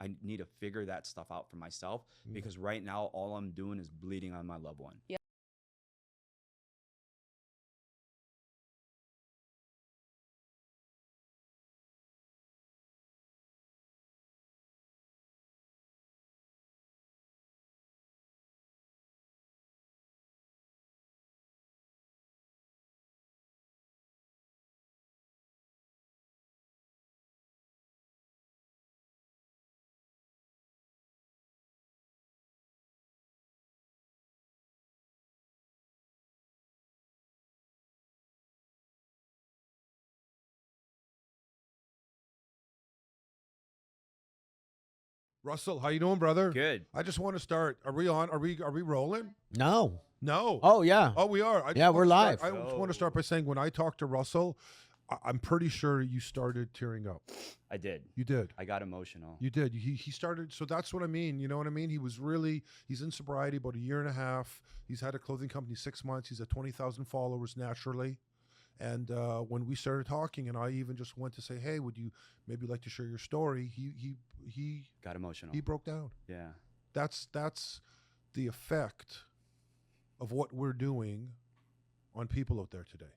I need to figure that stuff out for myself because right now all I'm doing is bleeding on my loved one. Yeah. Russell, how you doing, brother? Good. I just want to start. Are we on? Are we rolling? No. No. Oh yeah. Oh, we are. Yeah, we're live. I just want to start by saying when I talked to Russell, I'm pretty sure you started tearing up. I did. You did. I got emotional. You did. He started. So that's what I mean. You know what I mean? He's in sobriety about 1.5 years. He's had a clothing company 6 months. He's at 20,000 followers naturally. And when we started talking, and I even just went to say, hey, would you maybe like to share your story? He got emotional. He broke down. Yeah. That's the effect of what we're doing on people out there today.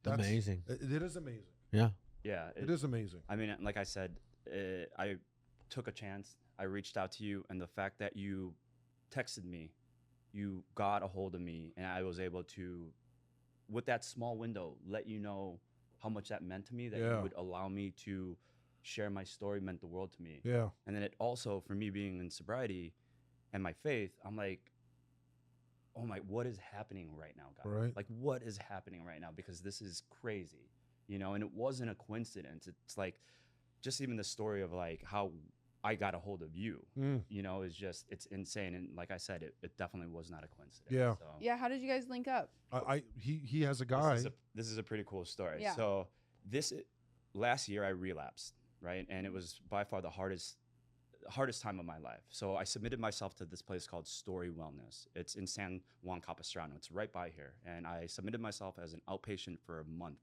That's amazing. It is amazing. Yeah. Yeah. It is amazing. I mean, like I said, I took a chance. I reached out to you, and the fact that you texted me, you got a hold of me, and I was able to, with that small window, let you know how much that meant to me, that you would allow me to share my story meant the world to me. Yeah. And then it also, for me being in sobriety and my faith, I'm like, oh my, what is happening right now, guys? Right. Like, what is happening right now? Because this is crazy, you know? And it wasn't a coincidence. It's like, just even the story of like how I got a hold of you, you know, is just, it's insane. And like I said, it definitely was not a coincidence. Yeah. So. Yeah. How did you guys link up? He has a guy. This is a pretty cool story. Yeah. So last year I relapsed, right? And it was by far the hardest time of my life. So I submitted myself to this place called Story Wellness. It's in San Juan Capistrano. It's right by here. And I submitted myself as an outpatient for a month,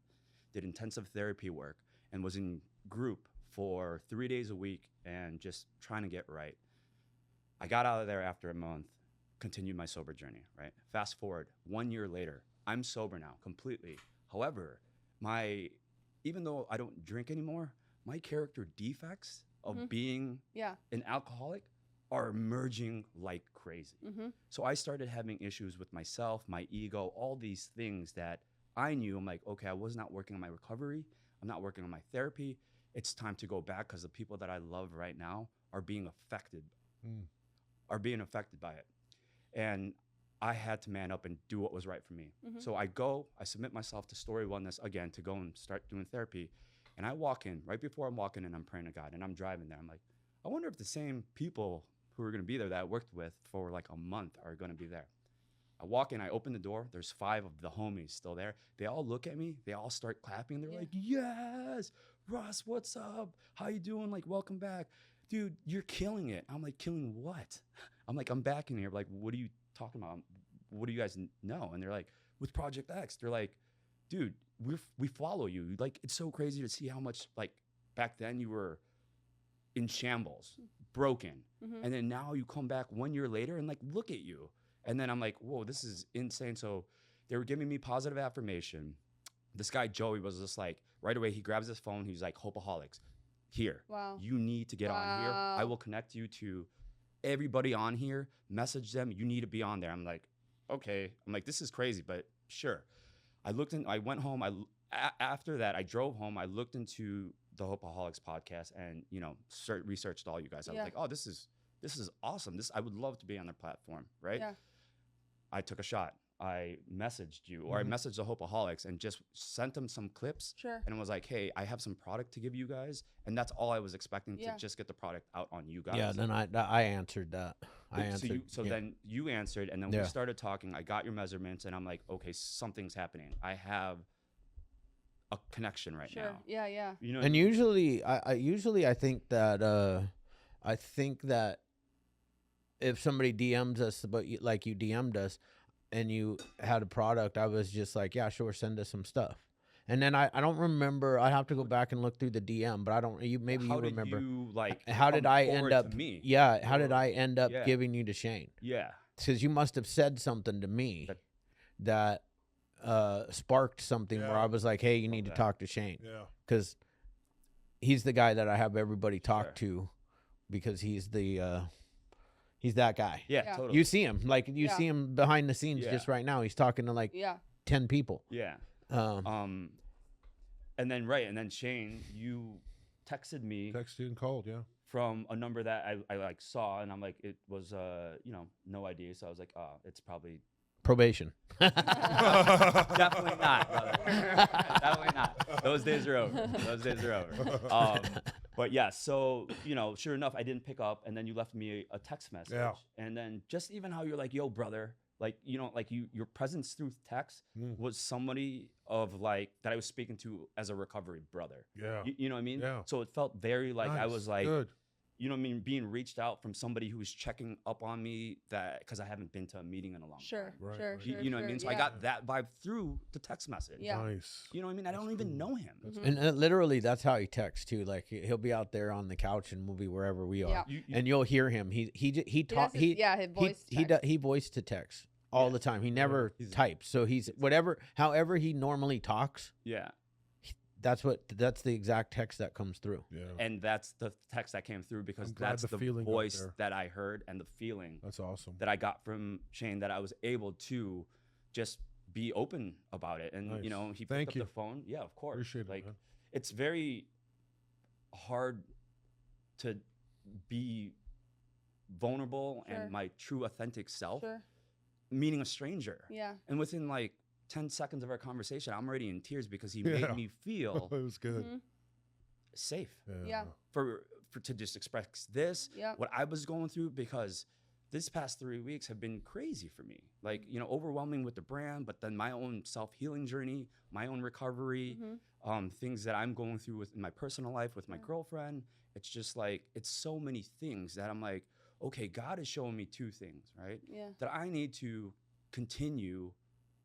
did intensive therapy work, and was in group for 3 days a week and just trying to get right. I got out of there after a month, continued my sober journey, right? Fast forward 1 year later, I'm sober now completely. However, even though I don't drink anymore, my character defects of being an alcoholic are emerging like crazy. So I started having issues with myself, my ego, all these things that I knew. I'm like, okay, I was not working on my recovery. I'm not working on my therapy. It's time to go back because the people that I love right now are being affected by it. And I had to man up and do what was right for me. So I submit myself to Story Wellness again to go and start doing therapy. And I walk in, right before I'm walking in, I'm praying to God, and I'm driving there. I'm like, I wonder if the same people who are going to be there that I worked with for like a month are going to be there. I walk in, I open the door. There's 5 of the homies still there. They all look at me. They all start clapping. They're like, yes, Russ, what's up? How you doing? Like, welcome back. Dude, you're killing it. I'm like, killing what? I'm like, I'm back in here. Like, what are you talking about? What do you guys know? And they're like, with Project X. They're like, dude, we follow you. Like, it's so crazy to see how much, like, back then you were in shambles, broken. And then now you come back 1 year later and, like, look at you. And then I'm like, whoa, this is insane. So they were giving me positive affirmation. This guy, Joey, was just like, right away, he grabs his phone. He's like, Hopeaholics, here. Wow. You need to get on here. I will connect you to everybody on here. Message them. You need to be on there. I'm like, okay. I'm like, this is crazy, but sure. I went home. After that, I drove home. I looked into the Hopeaholics podcast and, you know, researched all you guys. I was like, oh, this is awesome. I would love to be on their platform, right? Yeah. I took a shot. I messaged you, or I messaged the Hopeaholics and just sent them some clips. Sure. And was like, hey, I have some product to give you guys. And that's all I was expecting, to just get the product out on you guys. Yeah, then I answered that. Then you answered, and then we started talking. I got your measurements, and I'm like, okay, something's happening. I have a connection right now. Yeah, yeah. You know, And usually I think that if somebody DMs us, but like you DM'd us and you had a product, I was just like, yeah, sure, send us some stuff. And then I don't remember. I have to go back and look through the DM, but I don't. Maybe How you did remember. you like? How did come I forward end to up? me? Yeah. How did Or- I end up yeah. giving you to Shane? Yeah. Because you must have said something to me that sparked something where Yeah. I was like, "Hey, you need to that. talk to Shane," Yeah. because he's the guy that I have everybody talk Sure. to, because he's that guy. Yeah. Yeah. Totally. You see him, like you Yeah. see him behind the scenes Yeah. just right now. He's talking to like Yeah. 10 people. Yeah. Um, And then and then Shane, you texted me Texted and called. Yeah. from a number that I like saw, and I'm like, it was no idea. So I was like, oh, it's probably probation. definitely not, brother. Definitely not. Those days are over. Those days are over. But yeah, so sure enough, I didn't pick up, and then you left me a text message. Yeah. And then just even how you're like, yo, brother, like your presence through text was somebody of like that I was speaking to as a recovery brother. Yeah. You know what I mean? Yeah. So it felt very like I Nice. was like, Good. you know what I mean, being reached out from somebody who was checking up on me, that because I haven't been to a meeting in a long Sure. time. Right, Sure. right. Sure. You know what I sure, mean? So yeah. I got that vibe through the text message. Yeah. Nice. You know what I mean? I don't even know him. And literally, that's how he texts too. Like he'll be out there on the couch, and we'll be wherever we are, Yeah. and you'll hear him. He does his- his voice text. he voice to text all the time. He never He's- types. So he's however he normally talks. Yeah. That's the exact text that comes through. Yeah. And that's the text that came through because I'm glad that's the the feeling got voice there. that I heard and the feeling That's awesome. that I got from Shane, that I was able to just be open about it. And, Nice. he picked Thank up you. the phone. Yeah, of course. Appreciate it, Like, man. it's very hard to be vulnerable Sure. and my true authentic self, Sure. meeting a stranger. Yeah. And within like 10 seconds of our conversation, I'm already in tears because he Yeah. made me feel It was good. Mhm. safe Yeah. for to just express this, Yeah. what I was going through, because this past 3 weeks have been crazy for me. Like, overwhelming with the brand, but then my own self-healing journey, my own recovery, things that I'm going through in my personal life with my girlfriend. It's just like, it's so many things that I'm like, okay, God is showing me two things, right? Yeah. That I need to continue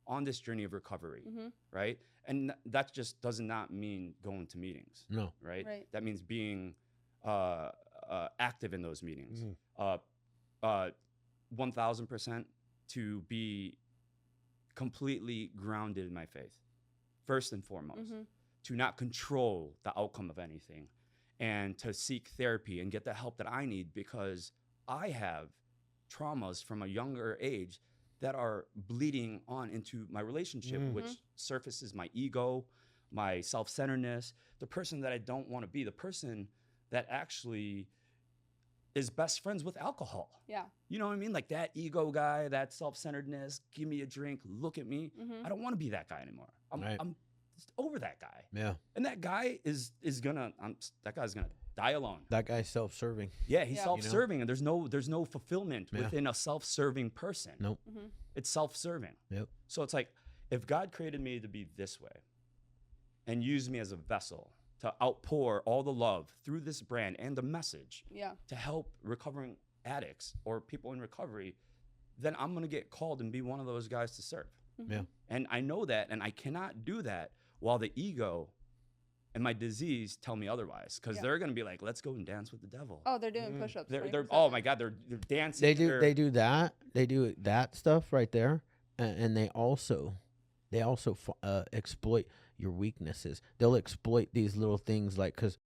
on this journey of recovery, right? And that just does not mean going to meetings, No. right? Right. That means being active in those meetings. Mhm. 1000% to be completely grounded in my faith, first and foremost, to not control the outcome of anything, and to seek therapy and get the help that I need, because I have traumas from a younger age that are bleeding on into my relationship, which surfaces my ego, my self-centeredness, the person that I don't want to be, the person that actually is best friends with alcohol. Yeah. You know what I mean? Like that ego guy, that self-centeredness, give me a drink, look at me. I don't want to be that guy anymore. I'm just over that guy. Yeah. And that guy is gonna, that guy's gonna die alone. That guy's self-serving. Yeah, he's Yeah. self-serving, and there's no fulfillment Yeah. within a self-serving person. Nope. It's self-serving. Yep. So it's like, if God created me to be this way and used me as a vessel to outpour all the love through this brand and the message Yeah. to help recovering addicts or people in recovery, then I'm going to get called and be one of those guys to serve. Yeah. And I know that, and I cannot do that while the ego and my disease tell me otherwise, because Yeah. they're going to be like, let's go and dance with the devil. Oh, they're doing push-ups. They're 24/7. oh my God, they're dancing. They do they're- do that stuff right there, and they also exploit your weaknesses. They'll exploit these little things, like, because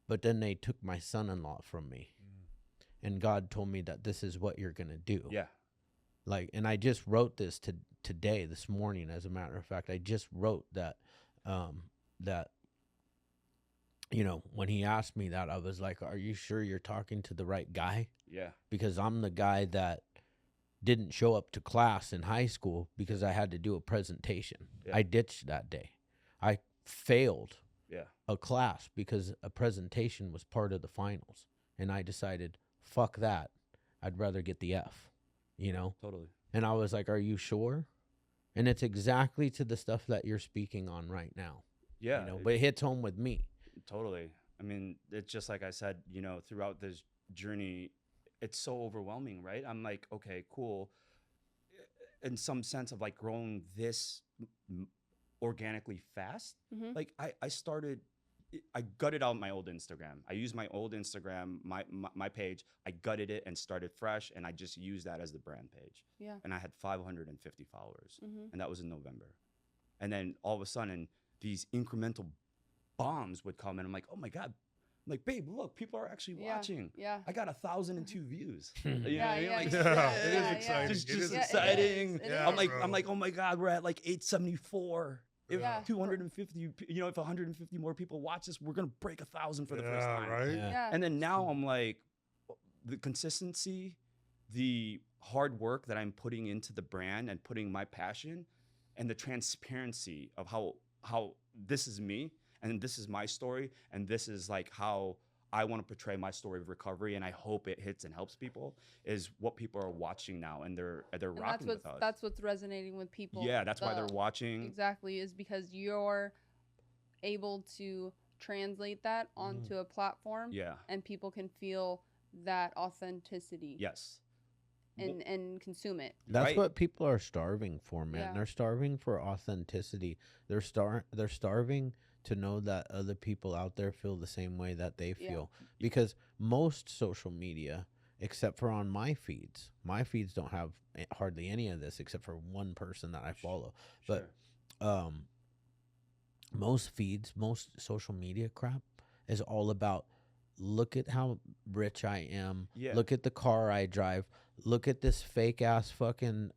but then they took my son-in-law from me, and God told me that this is what you're gonna do. Yeah. Like, and I just wrote this today, this morning, as a matter of fact. I just wrote that that you know, when he asked me that, I was like, are you sure you're talking to the right guy? Yeah. Because I'm the guy that didn't show up to class in high school because I had to do a presentation. Yeah. I ditched that day. I failed Yeah. a class because a presentation was part of the finals. And I decided, fuck that. I'd rather get the F, you know? Totally. And I was like, are you sure? And it's exactly to the stuff that you're speaking on right now. Yeah. You know, but it hits home with me. Totally. I mean, it's just like I said, you know, throughout this journey, it's so overwhelming, right? I'm like, okay, cool. In some sense of like growing this organically fast. Like I started, I gutted out my old Instagram. I used my old Instagram, my page. I gutted it and started fresh, and I just used that as the brand page. Yeah. And I had 550 followers, and that was in November. And then all of a sudden, these incremental bombs would come, and I'm like, oh my God. I'm like, babe, look, people are actually watching. Yeah. I got 1,002 views. You know Yeah, what I mean? yeah, Like, yeah, it is exciting. Just It is exciting. It Yeah, is. I'm like, oh my God, we're at like 874. If Yeah. 250, you know, if 150 more people watch this, we're gonna break 1,000 for the first time. Right? Yeah. And then now I'm like, the consistency, the hard work that I'm putting into the brand and putting my passion, and the transparency of how this is me and this is my story, and this is like how I want to portray my story of recovery, and I hope it hits and helps people, is what people are watching now, and they're And rocking with us. that's what's resonating with people. Yeah, that's why they're watching. Exactly, is because you're able to translate that onto a platform. Yeah. And people can feel that authenticity. Yes. And consume it. That's Right. what people are starving for, man. Yeah. They're starving for authenticity. They're starving to know that other people out there feel the same way that they Yeah. feel. Because most social media, except for on my feeds don't have hardly any of this except for one person that I follow. Sure. But most feeds, most social media crap is all about, look at how rich I am. Yeah. Look at the car I drive. Look at this fake ass fucking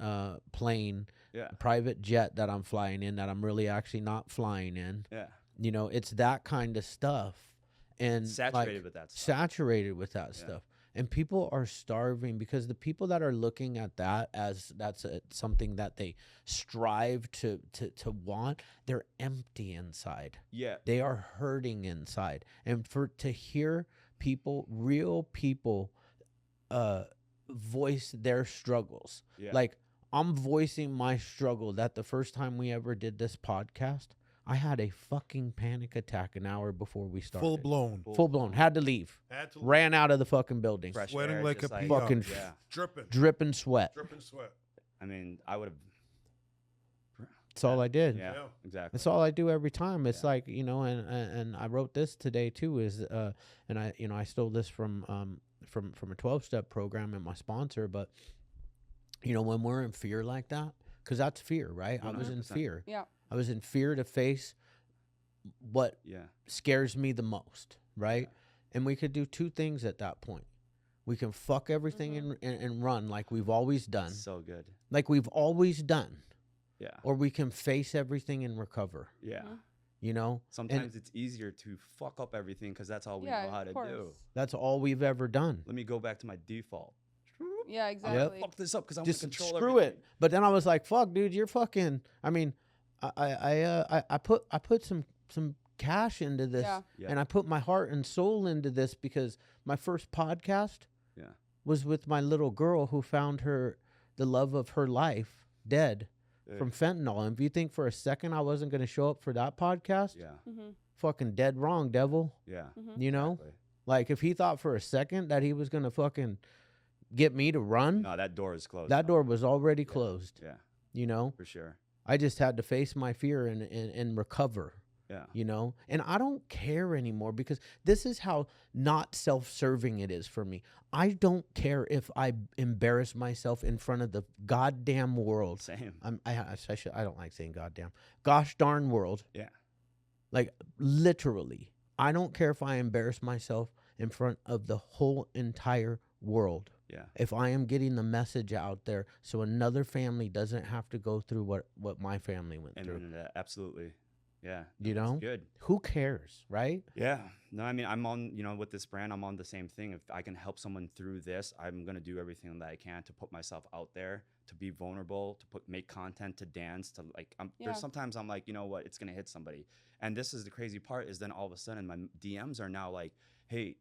plane, Yeah. private jet that I'm flying in that I'm really actually not flying in. Yeah. You know, it's that kind of stuff. And Saturated with that stuff. saturated with that Yeah. stuff. And people are starving because the people that are looking at that as something that they strive to want, they're empty inside. Yeah. They are hurting inside. And to hear people, real people, voice their struggles. Yeah. Like, I'm voicing my struggle that the first time we ever did this podcast, I had a fucking panic attack an hour before we started. Full blown. Full blown. Had to leave. Had to Ran out of the fucking building. Fresh Sweating air, like just a pea. Fucking yeah. Dripping. dripping sweat. Dripping sweat. I mean, I would have. That's all I did. Yeah. Yeah. Exactly. That's all I do every time. It's Yeah. like, you know, and I wrote this today too, is and I stole this from a 12-step program and my sponsor, but you know, when we're in fear like that, because that's fear, right? I was in 100%. fear. Yeah. I was in fear to face what Yeah. scares me the most, right? And we could do two things at that point. We can fuck everything and run like we've always done. So good. Like we've always done. Yeah. Or we can face everything and recover, Yeah. you know? Sometimes it's easier to fuck up everything because that's all we know how to do. That's all we've ever done. Let me go back to my default. Yeah, I'm exactly. gonna fuck this up because I want to Just control screw everything. it. But then I was like, fuck, dude, you're fucking, I mean, I put some cash into this, Yeah. Yeah. and I put my heart and soul into this because my first podcast Yeah. was with my little girl who found the love of her life dead from fentanyl. And if you think for a second I wasn't going to show up for that podcast, Yeah. fucking dead wrong, devil. Yeah. You know, Exactly. like if he thought for a second that he was going to fucking get me to run, No, that door is closed. that now. door was already closed. Yeah. You know, For sure. I just had to face my fear and recover. Yeah. You know, and I don't care anymore because this is how not self-serving it is for me. I don't care if I embarrass myself in front of the goddamn world. Same. I don't like saying goddamn. Gosh darn world. Yeah. Like literally, I don't care if I embarrass myself in front of the whole entire world. Yeah. If I am getting the message out there so another family doesn't have to go through what my family went through. And absolutely. Yeah. You no, it's know? good. Who cares, right? Yeah. No, I mean, I'm on, with this brand, I'm on the same thing. If I can help someone through this, I'm going to do everything that I can to put myself out there, to be vulnerable, to make content, to dance, to like, there's sometimes I'm like, you know what, it's going to hit somebody. And this is the crazy part is then all of a sudden my DMs are now like, hey,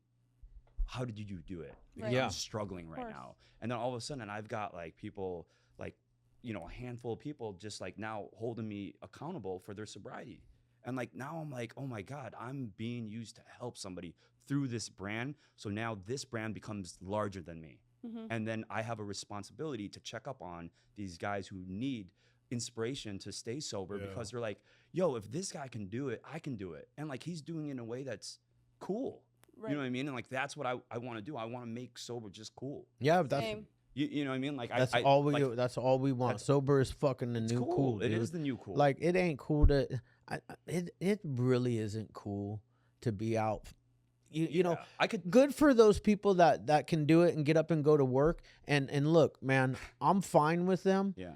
how did you do it? Because Yeah. I'm struggling right now. And then all of a sudden I've got like people like, a handful of people just like now holding me accountable for their sobriety. And like now I'm like, oh my God, I'm being used to help somebody through this brand. So now this brand becomes larger than me. And then I have a responsibility to check up on these guys who need inspiration to stay sober because they're like, yo, if this guy can do it, I can do it. And like he's doing it in a way that's cool. Right. You know what I mean? And like that's what I want to do. I want to make sober just cool. Yeah, that's you know what I mean? Like that's all we want. Sober is fucking the new cool. It is the new cool. Like it ain't cool to it really isn't cool to be out. You know, good for those people that can do it and get up and go to work. And look, man, I'm fine with them. Yeah.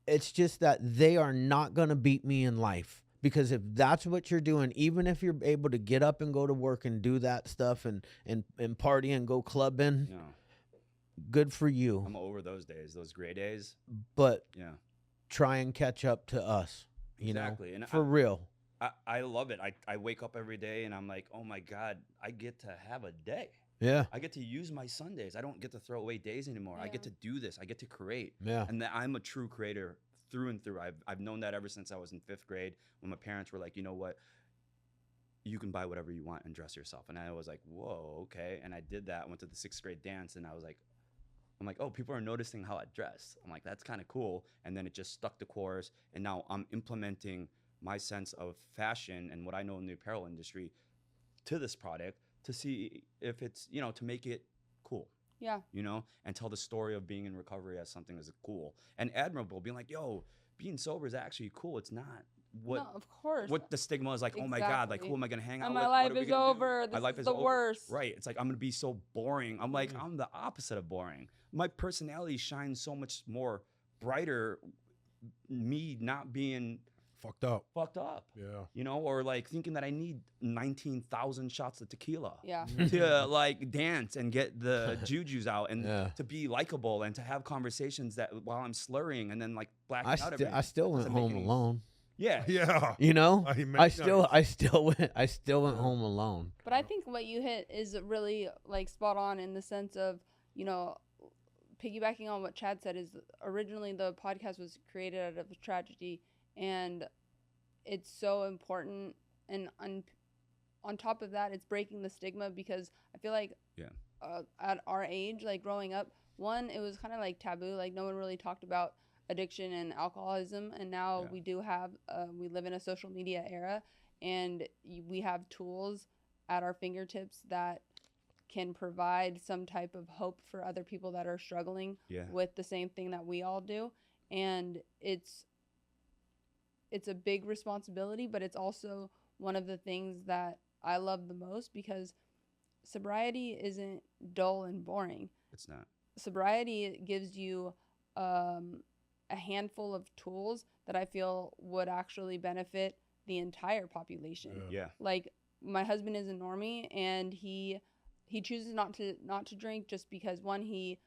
It's just that they are not gonna beat me in life. Because if that's what you're doing, even if you're able to get up and go to work and do that stuff and party and go clubbing, good for you. I'm over those days, those gray days. But try and catch up to us, you know, and for real. I love it. I wake up every day and I'm like, oh my God, I get to have a day. Yeah. I get to use my Sundays. I don't get to throw away days anymore. I get to do this. I get to create. Yeah. And that I'm a true creator through and through. I've known that ever since I was in 5th grade when my parents were like, you know what, you can buy whatever you want and dress yourself. And I was like, whoa, okay. And I did that. I went to the 6th grade dance and I'm like, oh, people are noticing how I dress. I'm like, that's kind of cool. And then it just stuck the course. And now I'm implementing my sense of fashion and what I know in the apparel industry to this product to see if it's, to make it cool. Yeah. And tell the story of being in recovery as something that's cool and admirable, being like, yo, being sober is actually cool. It's not what, of course, what the stigma is like, oh my God, like who am I going to hang out and with? my life is over. My life is the worst. Right. It's like, I'm going to be so boring. I'm like, I'm the opposite of boring. My personality shines so much more brighter. Me not being fucked up. Yeah. Or like thinking that I need 19,000 shots of tequila. Yeah. To like dance and get the jujus out and to be likable and to have conversations that while I'm slurring and then like blacking out everything. I still went home alone. Yeah. Yeah. I still went home alone. But I think what you hit is really like spot on in the sense of, piggybacking on what Chad said is originally the podcast was created out of a tragedy. And it's so important. And on top of that, it's breaking the stigma because I feel like at our age, like growing up, one, it was kind of like taboo. Like no one really talked about addiction and alcoholism. And now we do have, we live in a social media era and we have tools at our fingertips that can provide some type of hope for other people that are struggling with the same thing that we all do. And it's a big responsibility, but it's also one of the things that I love the most because sobriety isn't dull and boring. It's not. Sobriety gives you a handful of tools that I feel would actually benefit the entire population. Yeah. Like my husband is a normie and he chooses not to drink just because one, he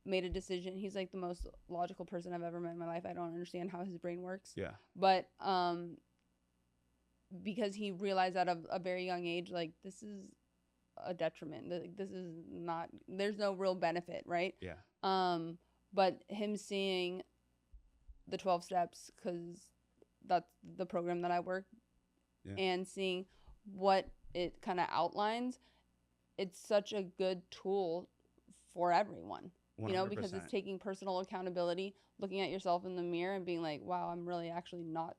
made a decision. He's like the most logical person I've ever met in my life. I don't understand how his brain works. Yeah. But because he realized at a very young age, like this is a detriment. This is not. There's no real benefit, right? Yeah. But him seeing the 12 steps, because that's the program that I work, and seeing what it kind of outlines, it's such a good tool for everyone. 100%. Because it's taking personal accountability, looking at yourself in the mirror and being like, wow, I'm really actually not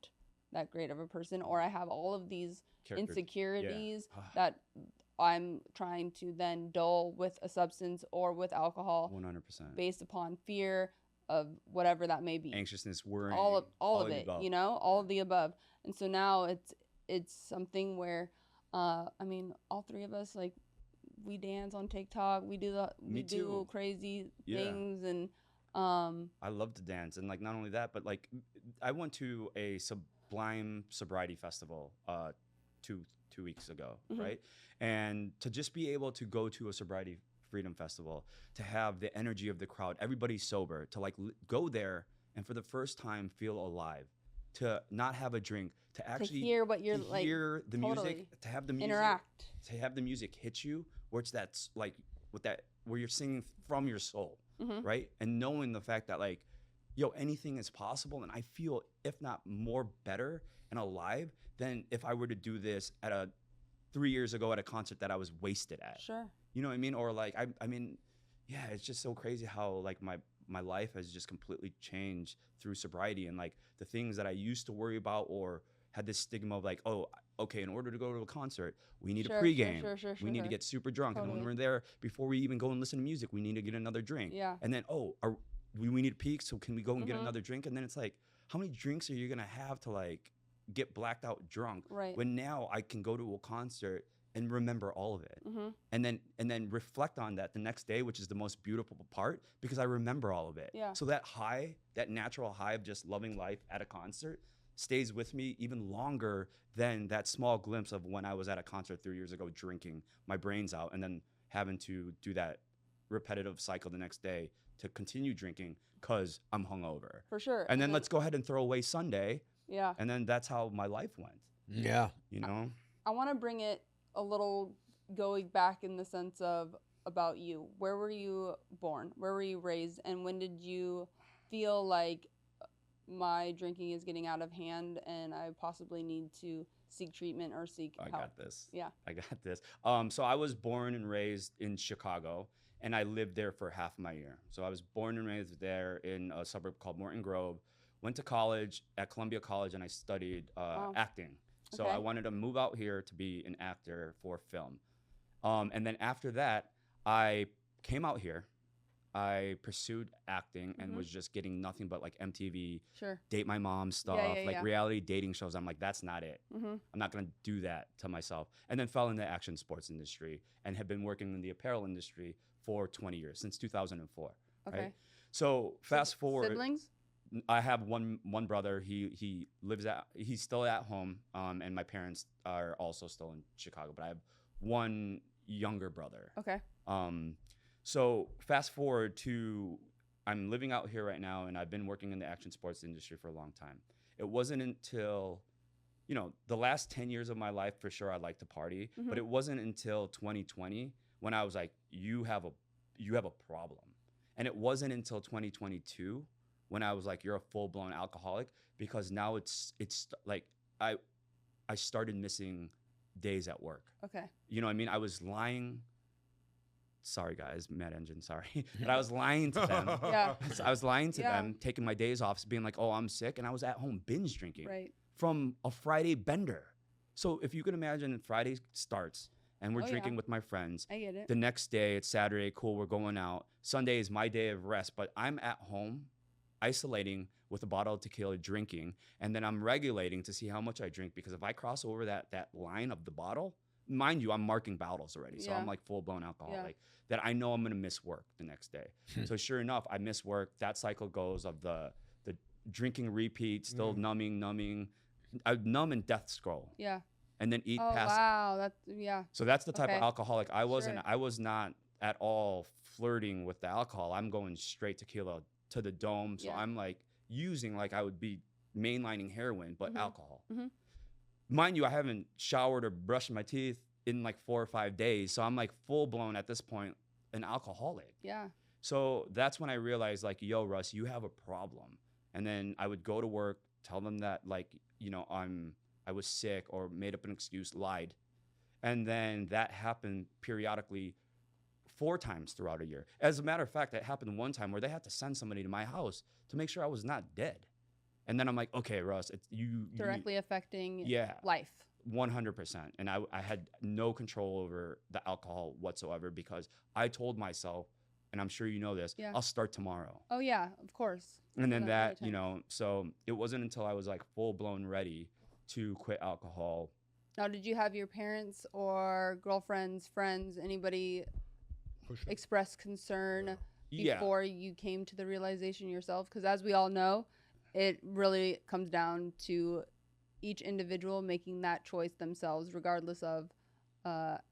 that great of a person, or I have all of these insecurities that I'm trying to then dull with a substance or with alcohol 100%. based upon fear of whatever that may be. Anxiousness, worry. All of it, all of the above. And so now it's something where, all three of us, like, we dance on TikTok. We do crazy things, and I love to dance, and like not only that, but like I went to a blind sobriety festival two weeks ago, Mhm. right? And to just be able to go to a sobriety freedom festival, to have the energy of the crowd, everybody's sober, to like go there and for the first time feel alive, to not have a drink, to actually hear what you're to like, hear the totally music, to have the music interact. to have the music hit you, where it's that's like with that where you're singing from your soul, Mhm. right? And knowing the fact that like, yo, anything is possible, and I feel if not more better and alive than if I were to do this at a 3 years ago at a concert that I was wasted at. Sure. You know what I mean? Or like I mean, yeah, it's just so crazy how like my life has just completely changed through sobriety, and like the things that I used to worry about or had this stigma of like, oh, okay, in order to go to a concert, we need Sure, a sure, pregame. sure, We need to sure. get super drunk. And when Totally. we're there, before we even go and listen to music, we need to get another drink. Yeah. And then, we need to peak, so can we go and get Mhm. another drink? And then it's like, how many drinks are you gonna have to like get blacked out drunk? Right. When now I can go to a concert and remember all of it. Mhm. And then reflect on that the next day, which is the most beautiful part because I remember all of it. Yeah. So that high, that natural high of just loving life at a concert stays with me even longer than that small glimpse of when I was at a concert 3 years ago drinking my brains out and then having to do that repetitive cycle the next day to continue drinking because I'm hungover. For sure. And then let's go ahead and throw away Sunday. Yeah. And then that's how my life went, Yeah. you know? I want to bring it a little going back in the sense of about you. Where were you born? Where were you raised? And when did you feel like my drinking is getting out of hand and I possibly need to seek treatment or seek I help? got this. Yeah. I got this. So I was born and raised in Chicago, and I lived there for half my year. So I was born and raised there in a suburb called Morton Grove. Went to college at Columbia College, and I studied Wow. acting. So Okay. I wanted to move out here to be an actor for film. And then after that, I came out here. I pursued acting and Mhm. was just getting nothing but like MTV, Sure. Date My Mom stuff, yeah, like yeah. reality dating shows. I'm like, that's not it. Mm-hmm. I'm not going to do that to myself. And then fell in the action sports industry and have been working in the apparel industry for 20 years, since 2004. Okay. Right? So fast forward, Siblings? I have one brother. He's still at home, and my parents are also still in Chicago. But I have one younger brother. Okay. So fast forward to I'm living out here right now, and I've been working in the action sports industry for a long time. It wasn't until, the last 10 years of my life, for sure, I like to party, Mhm. but it wasn't until 2020 when I was like, you have a problem. And it wasn't until 2022 when I was like, you're a full-blown alcoholic, because now it's like I started missing days at work. Okay. You know what I mean? I was lying. Sorry, guys, Mad Engine, sorry. But I was lying to them. Yeah. I was lying to Yeah. them, taking my days off, being like, oh, I'm sick. And I was at home binge drinking Right. from a Friday bender. So if you can imagine, Friday starts and we're Oh, yeah. drinking with my friends. I get it. The next day, it's Saturday, cool, we're going out. Sunday is my day of rest, but I'm at home isolating with a bottle of tequila drinking, and then I'm regulating to see how much I drink, because if I cross over that line of the bottle, mind you, I'm marking bottles already. So Yeah. I'm like full-blown alcoholic. Yeah. That I know I'm gonna miss work the next day. So sure enough, I miss work. That cycle goes of the drinking repeat, still numbing. I numb and death scroll, Yeah. and then eat Oh, past. wow. Yeah. So that's the type Okay. of alcoholic I wasn't. Sure. I was not at all flirting with the alcohol. I'm going straight tequila to the dome. So Yeah. I'm like using like I would be mainlining heroin, but Mhm. alcohol. Mhm. Mind you, I haven't showered or brushed my teeth in like 4 or 5 days. So I'm like full blown at this point an alcoholic. Yeah. So that's when I realized like, yo, Russ, you have a problem. And then I would go to work, tell them that like, I was sick or made up an excuse, lied. And then that happened periodically 4 times throughout a year. As a matter of fact, that happened one time where they had to send somebody to my house to make sure I was not dead. And then I'm like, okay, Russ, it's you Directly affecting yeah, life. 100%. And I had no control over the alcohol whatsoever, because I told myself, and I'm sure you know this, Yeah. I'll start tomorrow. Oh, yeah. Of course. And then That's that, really tough. so it wasn't until I was like full blown ready to quit alcohol. Now, did you have your parents or girlfriends, friends, anybody Push it. express concern Yeah. before you came to the realization yourself? Because as we all know, it really comes down to each individual making that choice themselves, regardless of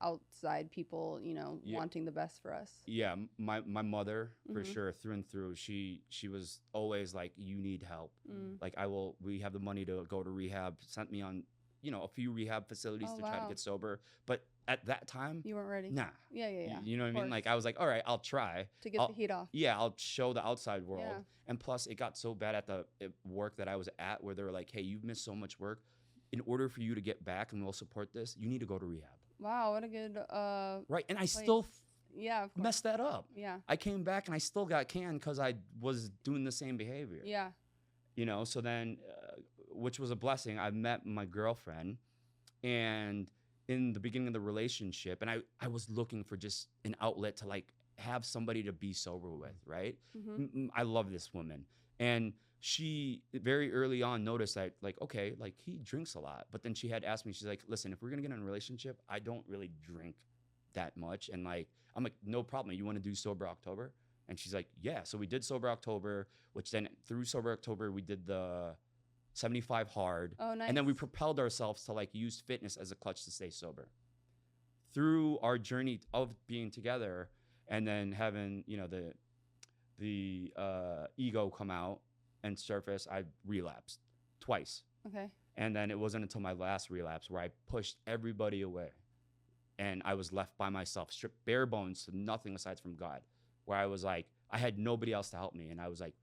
outside people, Yeah. wanting the best for us. Yeah, my mother for Mhm. sure, through and through. She was always like, you need help. Like, we have the money to go to rehab. Sent me on, a few rehab facilities Oh, to try to wow. get sober. But at that time, You weren't ready. nah. Yeah, yeah, yeah. You know what I of mean? course. Like, I was like, all right, I'll try. To get the heat off. Yeah, I'll show the outside world. Yeah. And plus, it got so bad at the work that I was at, where they were like, hey, you've missed so much work. In order for you to get back and we'll support this, you need to go to rehab. Wow, what a good Right. And I still yeah, of course. messed that up. Yeah. I came back and I still got canned because I was doing the same behavior. Yeah. So then, which was a blessing, I met my girlfriend, and in the beginning of the relationship, and I was looking for just an outlet to like have somebody to be sober with, right? Mhm. I love this woman. And she very early on noticed that, like, okay, like, he drinks a lot. But then she had asked me, she's like, listen, if we're going to get in a relationship, I don't really drink that much. And like, I'm like, no problem. You want to do Sober October? And she's like, yeah. So we did Sober October, which then through Sober October, we did the 75 hard. Oh, nice. And then we propelled ourselves to like use fitness as a clutch to stay sober. Through our journey of being together and then having, the ego come out and surface, I relapsed twice. Okay. And then it wasn't until my last relapse where I pushed everybody away and I was left by myself, stripped bare bones to nothing aside from God, where I was like, I had nobody else to help me. And I was like,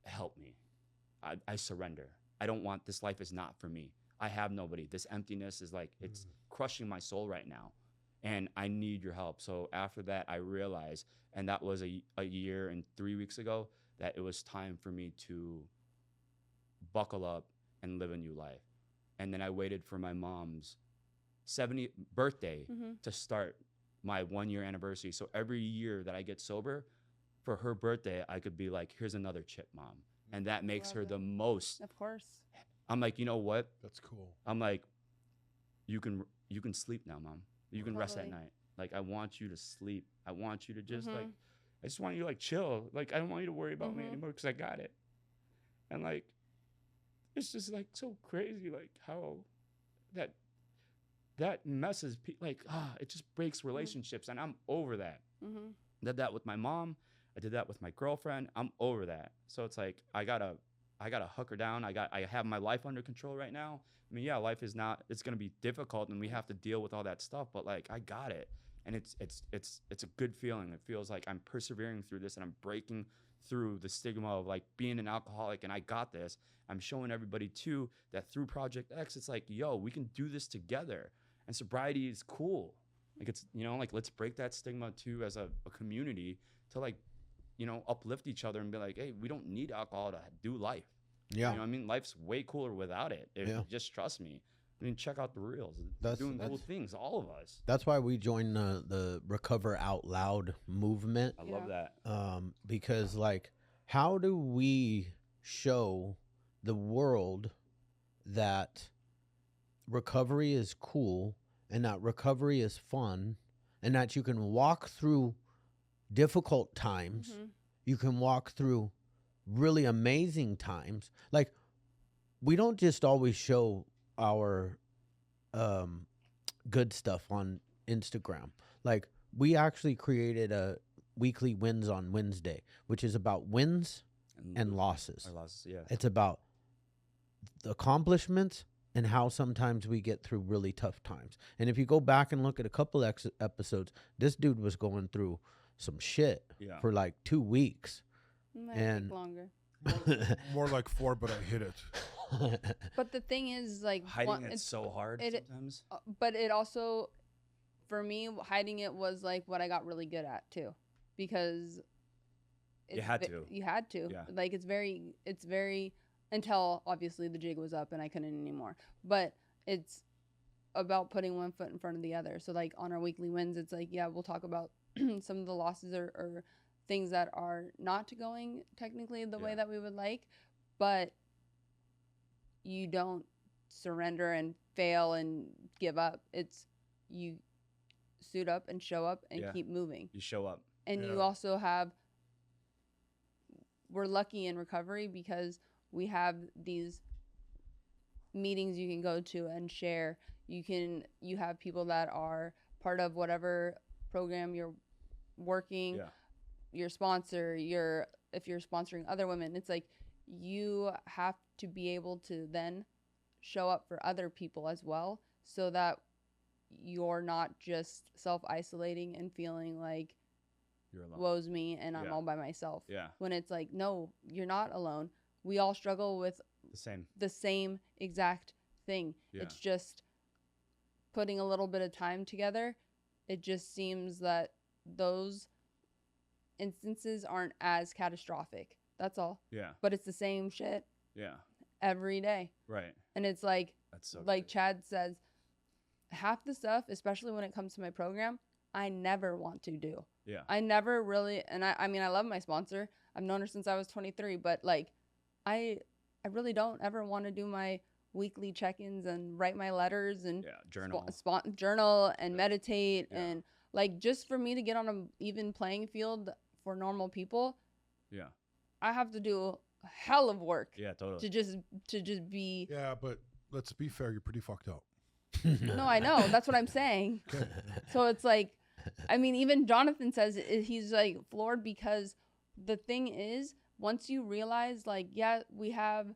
help me. I surrender. I don't want, this life is not for me. I have nobody. This emptiness is like, it's crushing my soul right now. And I need your help. So after that, I realized, and that was a year and 3 weeks ago, that it was time for me to buckle up and live a new life. And then I waited for my mom's 70th birthday to start my 1 year anniversary. So every year that I get sober, for her birthday, I could be like, here's another chip, Mom. And that makes her the most. Of course. I'm like, you know what? That's cool. I'm like, you can sleep now, Mom. You can rest at Totally. night. Like, I want you to sleep. I want you to just like, I just want you to like chill. Like, I don't want you to worry about me anymore because I got it. And like, it's just like so crazy, like how that messes like, it just breaks relationships, and I'm over that. Did that with my mom. I did that with my girlfriend. I'm over that. So it's like, I gotta hook her down. I have my life under control right now. I mean, yeah, life is not, it's gonna be difficult and we have to deal with all that stuff, but like, I got it. And it's a good feeling. It feels like I'm persevering through this and I'm breaking through the stigma of like being an alcoholic, and I got this. I'm showing everybody too that through Project X, it's like, yo, we can do this together. And sobriety is cool. Like, it's, like, let's break that stigma too as a community to like, uplift each other and be like, hey, we don't need alcohol to do life. Yeah. You know what I mean? Life's way cooler without it. Just trust me. I mean, check out the reels. They're doing cool things, all of us. That's why we joined the Recover Out Loud movement. I love that. Because, like, how do we show the world that recovery is cool and that recovery is fun and that you can walk through difficult times, you can walk through really amazing times. Like, we don't just always show our good stuff on Instagram. Like, we actually created a weekly Wins on Wednesday, which is about wins and losses. Our losses, yeah. It's about the accomplishments and how sometimes we get through really tough times. And if you go back and look at a couple episodes, this dude was going through some shit for like 2 weeks. Might And take longer. More like 4, but I hit it. But the thing is, like, Hiding it's so hard sometimes. But it also, for me, hiding it was like what I got really good at too, because You had to. You had to. Yeah. Like, it's very until obviously the jig was up and I couldn't anymore. But it's about putting one foot in front of the other. So like on our weekly wins, it's like, yeah, we'll talk about some of the losses or things that are not going technically the way that we would like, but you don't surrender and fail and give up. It's you suit up and show up and keep moving. You show up. And you also we're lucky in recovery because we have these meetings you can go to and share. You have people that are part of whatever program you're working, your sponsor, if you're sponsoring other women, it's like you have to be able to then show up for other people as well, so that you're not just self-isolating and feeling like You're alone. woe's me and I'm all by myself. When it's like, no, you're not alone. We all struggle with the same exact thing. It's just putting a little bit of time together. It just seems that those instances aren't as catastrophic. That's all. But it's the same shit every day. Right. And it's like, that's so like good. Chad says, half the stuff, especially when it comes to my program, I never want to do. I never really, and I mean, I love my sponsor. I've known her since I was 23, but like, I really don't ever want to do my weekly check-ins and write my letters and journal and meditate and like, just for me to get on an even playing field for normal people. I have to do a hell of work. Totally. To just be. Yeah, but let's be fair. You're pretty fucked up. No, I know. That's what I'm saying. Okay. So it's like, I mean, even Jonathan says he's like floored, because the thing is, once you realize, like, yeah, we have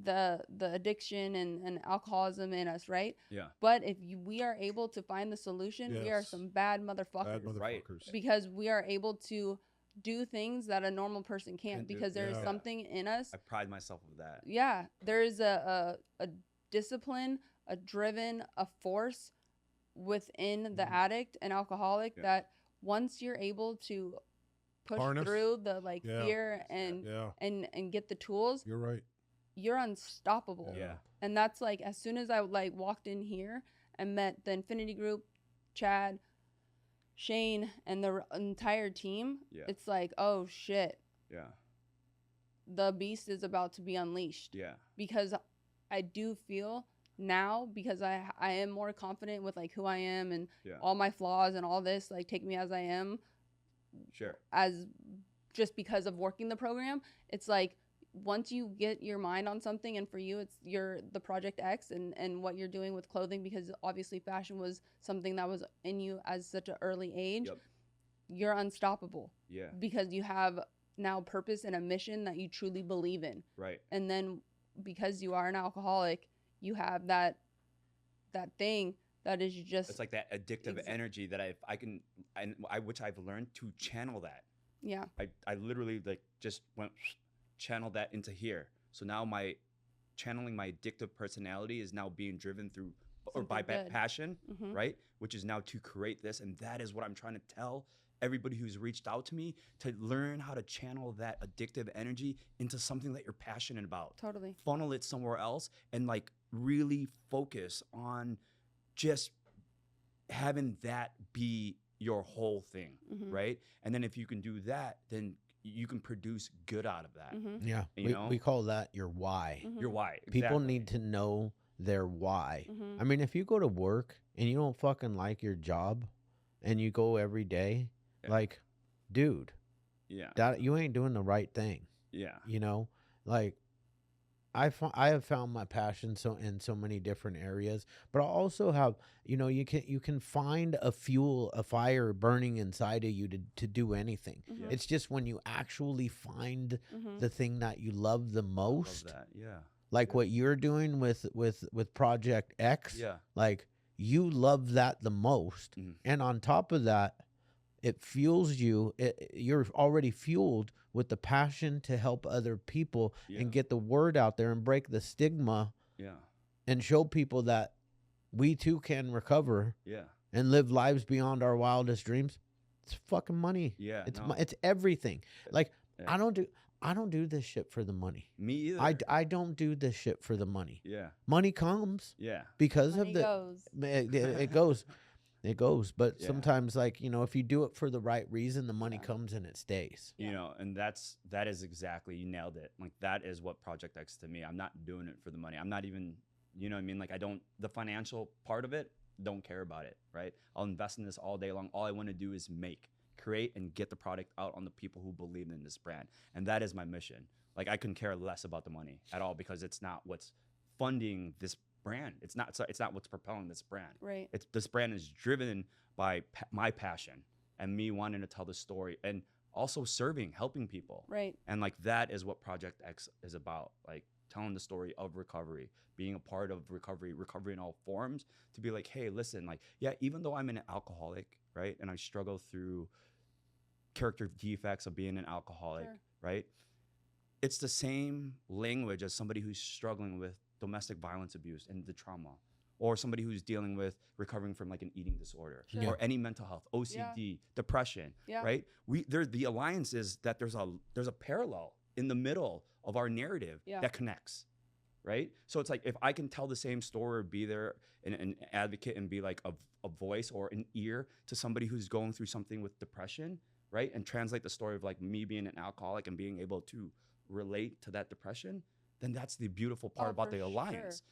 the addiction and alcoholism in us, right? But if we are able to find the solution, we are some bad motherfuckers. Right. Because we are able to do things that a normal person can't, because there is something in us. I pride myself with that. Yeah, there is a discipline, a force within the addict and alcoholic that once you're able to push through the like fear and get the tools, you're right, you're unstoppable. And that's like, as soon as I like walked in here and met the Infinity Group, Chad, Shane, and the entire team, it's like, oh shit, the beast is about to be unleashed. Because I do feel now, because I am more confident with like who I am and all my flaws and all this, like, take me as I am, as just because of working the program. It's like, once you get your mind on something, and for you it's the Project X and what you're doing with clothing, because obviously fashion was something that was in you as such an early age, you're unstoppable. Because you have now purpose and a mission that you truly believe in. And then because you are an alcoholic, you have that thing that is just, it's like that addictive energy that which I've learned to channel that. I literally like just went channel that into here. So now my channeling my addictive personality is now being driven through by passion, right? Which is now to create this. And that is what I'm trying to tell everybody who's reached out to me, to learn how to channel that addictive energy into something that you're passionate about. Totally. Funnel it somewhere else and like really focus on just having that be your whole thing, right? And then if you can do that, then you can produce good out of that. Yeah, we call that your why. Your why. Exactly. People need to know their why. I mean, if you go to work and you don't fucking like your job and you go every day, like, dude, that you ain't doing the right thing. You know, like, I have found my passion in so many different areas, but I also have, you know, you can find a fire burning inside of you to do anything. It's just when you actually find the thing that you love the most. I love that. Like what you're doing with Project X. Like, you love that the most, and on top of that, it fuels you. You're already fueled with the passion to help other people and get the word out there and break the stigma and show people that we too can recover and live lives beyond our wildest dreams. It's fucking money. It's everything. Like, I don't do this shit for the money. Me either. I don't do this shit for the money. Money comes because money of the goes. It goes. It goes, but sometimes, like, you know, if you do it for the right reason, the money comes and it stays. You know, and that is exactly, you nailed it. Like, that is what Project X to me. I'm not doing it for the money. I'm not even, you know what I mean? Like, the financial part of it, don't care about it, right? I'll invest in this all day long. All I want to do is create and get the product out on the people who believe in this brand. And that is my mission. Like, I couldn't care less about the money at all, because it's not what's funding this brand. It's not what's propelling this brand. Right. It's this brand is driven by my passion and me wanting to tell the story and also serving, helping people. Right. And like that is what Project X is about. Like telling the story of recovery, being a part of recovery in all forms, to be like, hey, listen, like, yeah, even though I'm an alcoholic, right, and I struggle through character defects of being an alcoholic, Sure. right, it's the same language as somebody who's struggling with domestic violence abuse and the trauma, or somebody who's dealing with recovering from like an eating disorder, Sure. or any mental health, OCD, depression, Yeah. right? The alliance is that there's a parallel in the middle of our narrative Yeah. that connects, right? So it's like, if I can tell the same story or be there and advocate and be like a voice or an ear to somebody who's going through something with depression, right? And translate the story of like me being an alcoholic and being able to relate to that depression, then that's the beautiful part about for the alliance.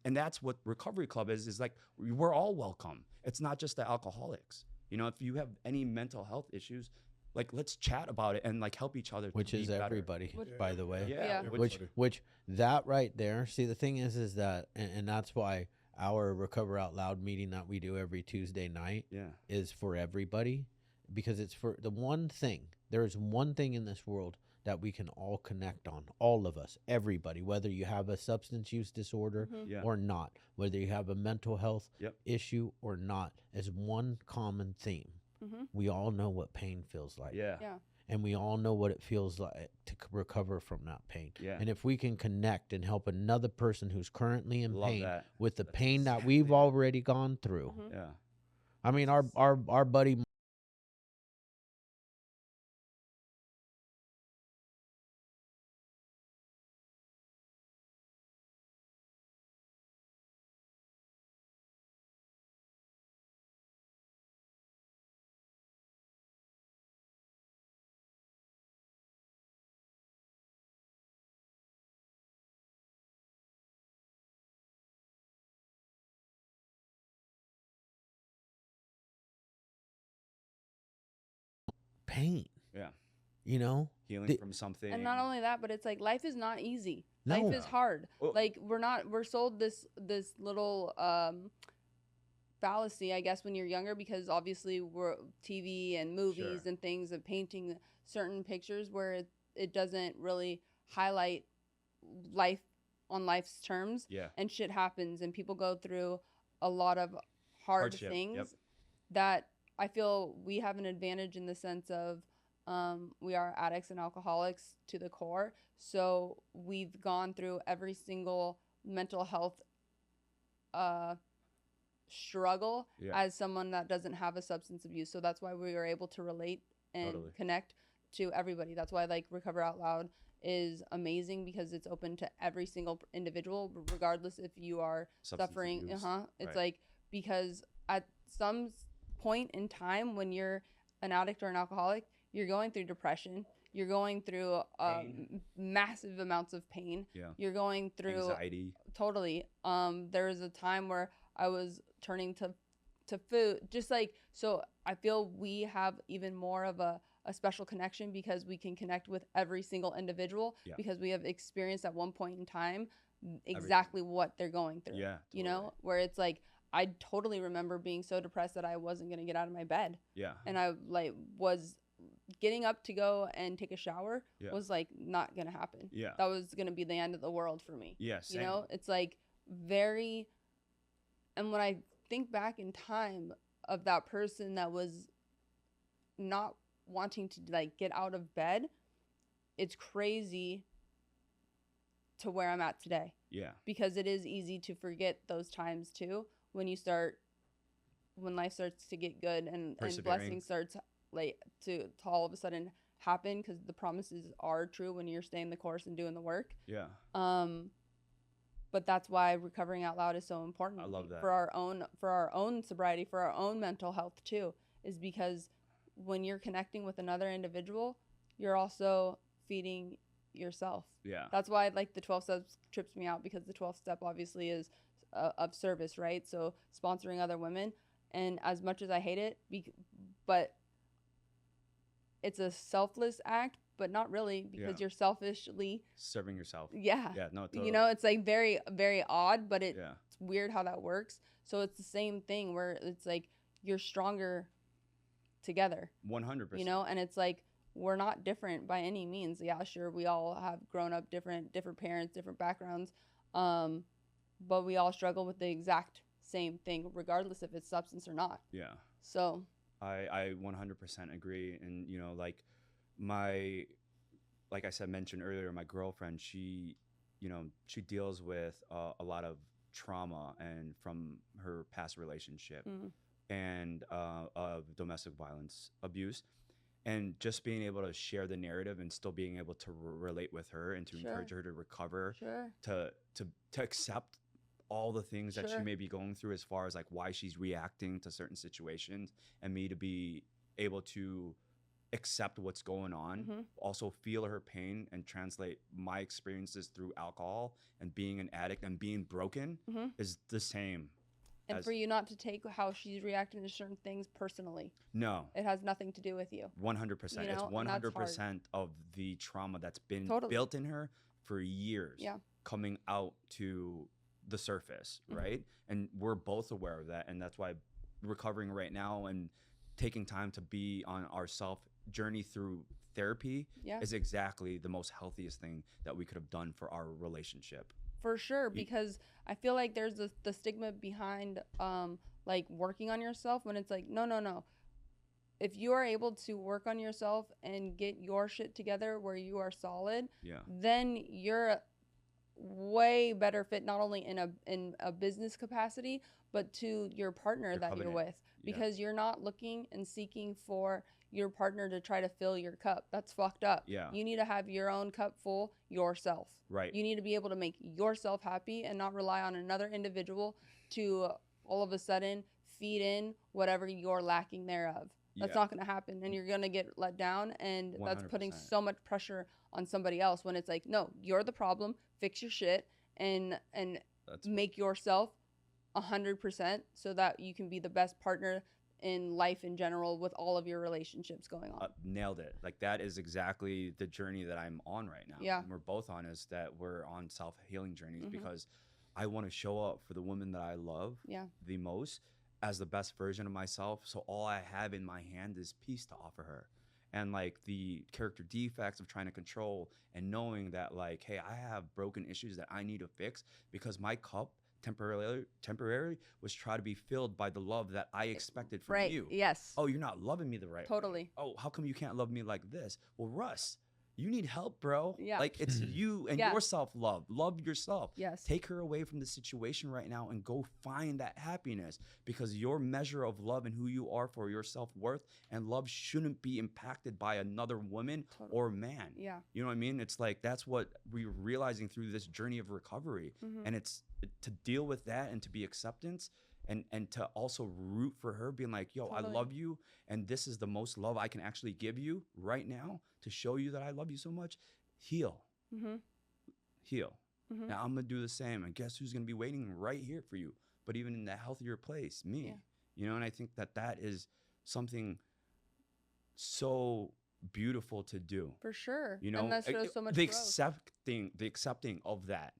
And that's what Recovery Club is like, we're all welcome. It's not just the alcoholics. You know, if you have any mental health issues, like, let's chat about it and like help each other. Which to be is better. everybody, Which- by the way. Yeah. Yeah. Which that right there. See, the thing is that, and that's why our Recover Out Loud meeting that we do every Tuesday night Yeah. is for everybody, because it's for the one thing. There is one thing in this world that we can all connect on, all of us, everybody, whether you have a substance use disorder Mhm. Yeah. or not, whether you have a mental health Yep. issue or not, is one common theme. Mhm. We all know what pain feels like. Yeah. Yeah. And we all know what it feels like to recover from that pain. Yeah. And if we can connect and help another person who's currently in Love pain that. with the That's pain that exactly we've it. already gone through. Mhm. Yeah. I mean, our buddy pain, Yeah. you know? Healing The- from something. And not only that, but it's like life is not easy. No. Life is hard. Well- Like we're sold this little fallacy, I guess, when you're younger, because obviously we're TV and movies Sure. and things of painting certain pictures where it doesn't really highlight life on life's terms, Yeah. and shit happens and people go through a lot of hard Hardship, things yep. that I feel we have an advantage in the sense of we are addicts and alcoholics to the core. So we've gone through every single mental health struggle Yeah. as someone that doesn't have a substance abuse. So that's why we are able to relate and Totally. connect to everybody. That's why like Recover Out Loud is amazing, because it's open to every single individual, regardless if you are Substance suffering. abuse. It's Right. like, because at some point in time when you're an addict or an alcoholic, you're going through depression, you're going through Pain. massive amounts of pain, Yeah. you're going through Anxiety. totally. There was a time where I was turning to food, just like, so I feel we have even more of a special connection because we can connect with every single individual, Yeah. because we have experienced at one point in time exactly what they're going through. Yeah. You know, where it's like, I totally remember being so depressed that I wasn't going to get out of my bed, Yeah. and I like was getting up to go and take a shower Yeah. was like not going to happen. Yeah. That was going to be the end of the world for me. Yeah. You Same. know, it's like very, and when I think back in time of that person that was not wanting to like get out of bed, it's crazy to where I'm at today, Yeah. because it is easy to forget those times too when life starts to get good and Persevering. blessings starts like to all of a sudden happen, because the promises are true when you're staying the course and doing the work. Yeah. But that's why Recovering Out Loud is so important. I love that. For our own sobriety, for our own mental health too, is because when you're connecting with another individual, you're also feeding yourself. Yeah. That's why like the 12 steps trips me out, because the 12th step obviously is of service, right? So sponsoring other women, and as much as I hate it, but it's a selfless act but not really, because Yeah. you're selfishly, Serving yourself. yeah. Yeah, no, totally. You know, it's like very, very odd, but it's Yeah. weird how that works. So it's the same thing where it's like you're stronger together, 100%. you know, and it's like we're not different by any means. Yeah, sure, we all have grown up different parents, different backgrounds, but we all struggle with the exact same thing, regardless if it's substance or not. Yeah. So I 100% agree. And, you know, like like I said, mentioned earlier, my girlfriend, she, you know, she deals with a lot of trauma and from her past relationship and of domestic violence abuse. And just being able to share the narrative and still being able to relate with her and to Sure. encourage her to recover, sure, to accept all the things that she Sure. may be going through as far as like why she's reacting to certain situations, and me to be able to accept what's going on, Mhm. also feel her pain and translate my experiences through alcohol and being an addict and being broken Mhm. is the same. and as- for you not to take how she's reacting to certain things personally, No, it has nothing to do with you. 100%. You It's know, and that's 100% of the trauma that's been Totally. built in her for years Yeah. coming out to the surface, Mhm. right? And we're both aware of that. And that's why recovering right now and taking time to be on our self journey through therapy Yeah. is exactly the most healthiest thing that we could have done for our relationship. For sure, because I feel like there's the stigma behind like working on yourself, when it's like no, if you are able to work on yourself and get your shit together where you are solid, Yeah. then you're a way better fit, not only in a business capacity, but to your partner Your that you're covenant. with, Yeah. because you're not looking and seeking for your partner to try to fill your cup. That's fucked up. Yeah. You need to have your own cup full yourself. Right. You need to be able to make yourself happy and not rely on another individual to all of a sudden feed in whatever you're lacking thereof. That's Yeah. not going to happen, and you're going to get let down, and that's putting 100%. so much pressure on somebody else, when it's like, no, you're the problem. Fix your shit and That's make yourself 100% so that you can be the best partner in life in general with all of your relationships going on. nailed it. Like that is exactly the journey that I'm on right now. Yeah. And we're both on is that we're on self-healing journeys Mhm. because I want to show up for the woman that I love Yeah. the most as the best version of myself. So all I have in my hand is peace to offer her. And like the character defects of trying to control and knowing that like, hey, I have broken issues that I need to fix because my cup temporarily was trying to be filled by the love that I expected from Right. you. Yes. Oh, you're not loving me the right way. Totally. Oh, how come you can't love me like this? Well, Russ, you need help, bro. Yeah. Like it's you and Yeah. your self-love. Love yourself. Yes. Take her away from the situation right now and go find that happiness, because your measure of love and who you are for your self-worth and love shouldn't be impacted by another woman Totally. or man. Yeah. You know what I mean? It's like that's what we're realizing through this journey of recovery. Mhm. And it's to deal with that and to be acceptance and to also root for her, being like, yo, I Totally. love you. And this is the most love I can actually give you right now to show you that I love you so much. Heal. Mhm. Heal. Mhm. Now I'm going to do the same. And guess who's going to be waiting right here for you? But even in that healthier place, me. Yeah. You know, and I think that that is something so beautiful to do. For sure. You know, and that shows so much the growth. accepting of that,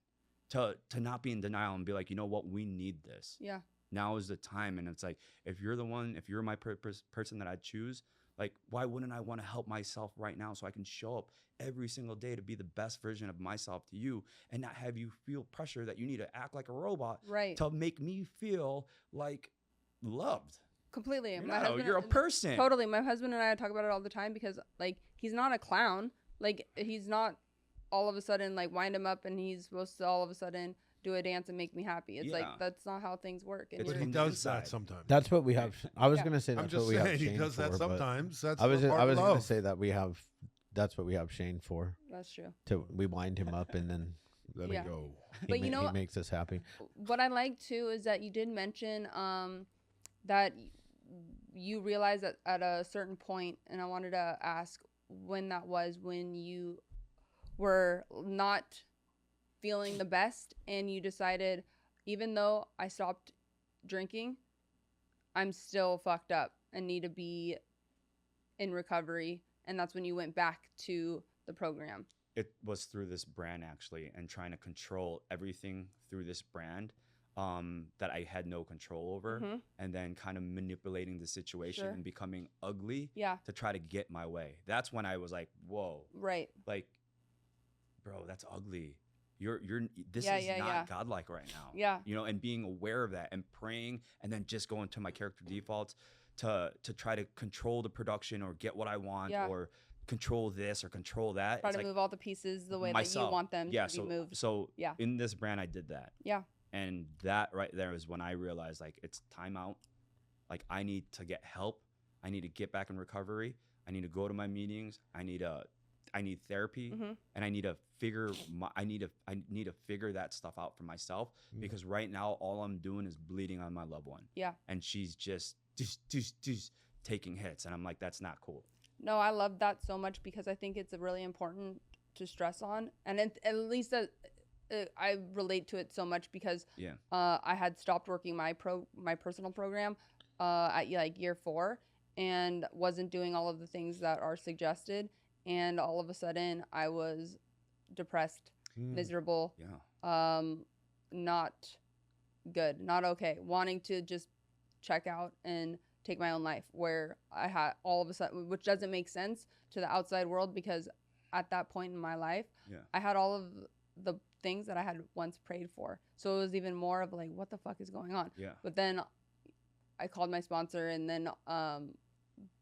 to not be in denial and be like, you know what, we need this. Yeah. Now is the time. And it's like, if you're the one, if you're my person that I choose, like, why wouldn't I want to help myself right now so I can show up every single day to be the best version of myself to you and not have you feel pressure that you need to act like a robot Right. to make me feel like loved. Completely. You're a person. Totally. My husband and I talk about it all the time, because like he's not a clown. Like he's not all of a sudden like wind him up and he's supposed to all of a sudden do a dance and make me happy. It's Yeah. like that's not how things work. And It's But you're- he from the does that inside. sometimes. That's what we have. I was Yeah. gonna say I'm that's what just we have saying he Shane does that for, but sometimes. That's I was the part of gonna love. say that we have. That's what we have Shane for. That's true. We wind him up and then Let Yeah. it go. But you know he what- makes us happy. What I like too is that you did mention that you realized that at a certain point, and I wanted to ask when that was, when you were not feeling the best and you decided, even though I stopped drinking, I'm still fucked up and need to be in recovery and that's when you went back to the program? It was through this brand actually, and trying to control everything through this brand that I had no control over, and then kind of manipulating the situation and becoming ugly to try to get my way. That's when I was like, whoa, Right. like, bro, that's ugly. This is not godlike right now. Yeah. You know, and being aware of that and praying, and then just going to my character defaults to try to control the production or get what I want or control this or control that. Try to move all the pieces the way that you want them to be moved. So in this brand, I did that. Yeah. And that right there is when I realized, like, it's time out. Like, I need to get help. I need to get back in recovery. I need to go to my meetings. I need therapy, and I need to figure that stuff out for myself, because right now all I'm doing is bleeding on my loved one. Yeah. And she's just taking hits, and I'm like, that's not cool. No, I love that so much, because I think it's really important to stress on, and at least I relate to it so much because I had stopped working my personal program at like year 4, and wasn't doing all of the things that are suggested, and all of a sudden I was depressed, miserable, not good, not okay, wanting to just check out and take my own life, where I had all of a sudden, which doesn't make sense to the outside world, because at that point in my life I had all of the things that I had once prayed for, so it was even more of like, what the fuck is going on? But then I called my sponsor, and then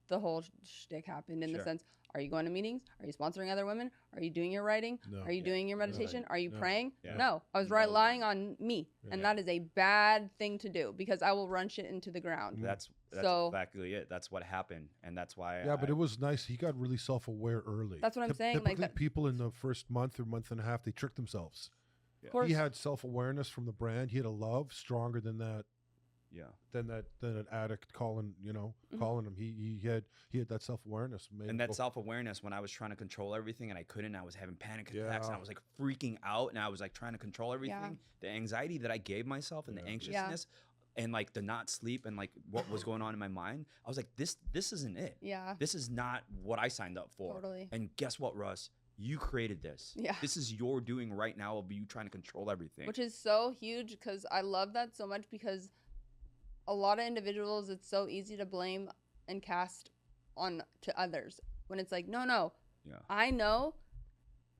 the whole shtick happened in the sense, are you going to meetings? Are you sponsoring other women? Are you doing your writing? No. Are you doing your meditation? Are you praying? No. I was relying on me, and that is a bad thing to do, because I will run shit into the ground. That's exactly it. That's what happened, and that's why. But it was nice. He got really self-aware early. That's what I'm saying. Typically, like people in the first month or month and a half, they trick themselves. He had self-awareness from the brand. He had a love stronger than that. Than an addict calling him. He had that self-awareness. And that self-awareness, when I was trying to control everything and I couldn't, I was having panic attacks, and I was like freaking out, and I was like trying to control everything. The anxiety that I gave myself, and the anxiousness, and like the not sleep, and like what was going on in my mind, I was like, this isn't it. This is not what I signed up for. Totally. And guess what, Russ? You created this. This is your doing right now of you trying to control everything. Which is so huge, because I love that so much, because a lot of individuals, it's so easy to blame and cast on to others, when it's like, no, I know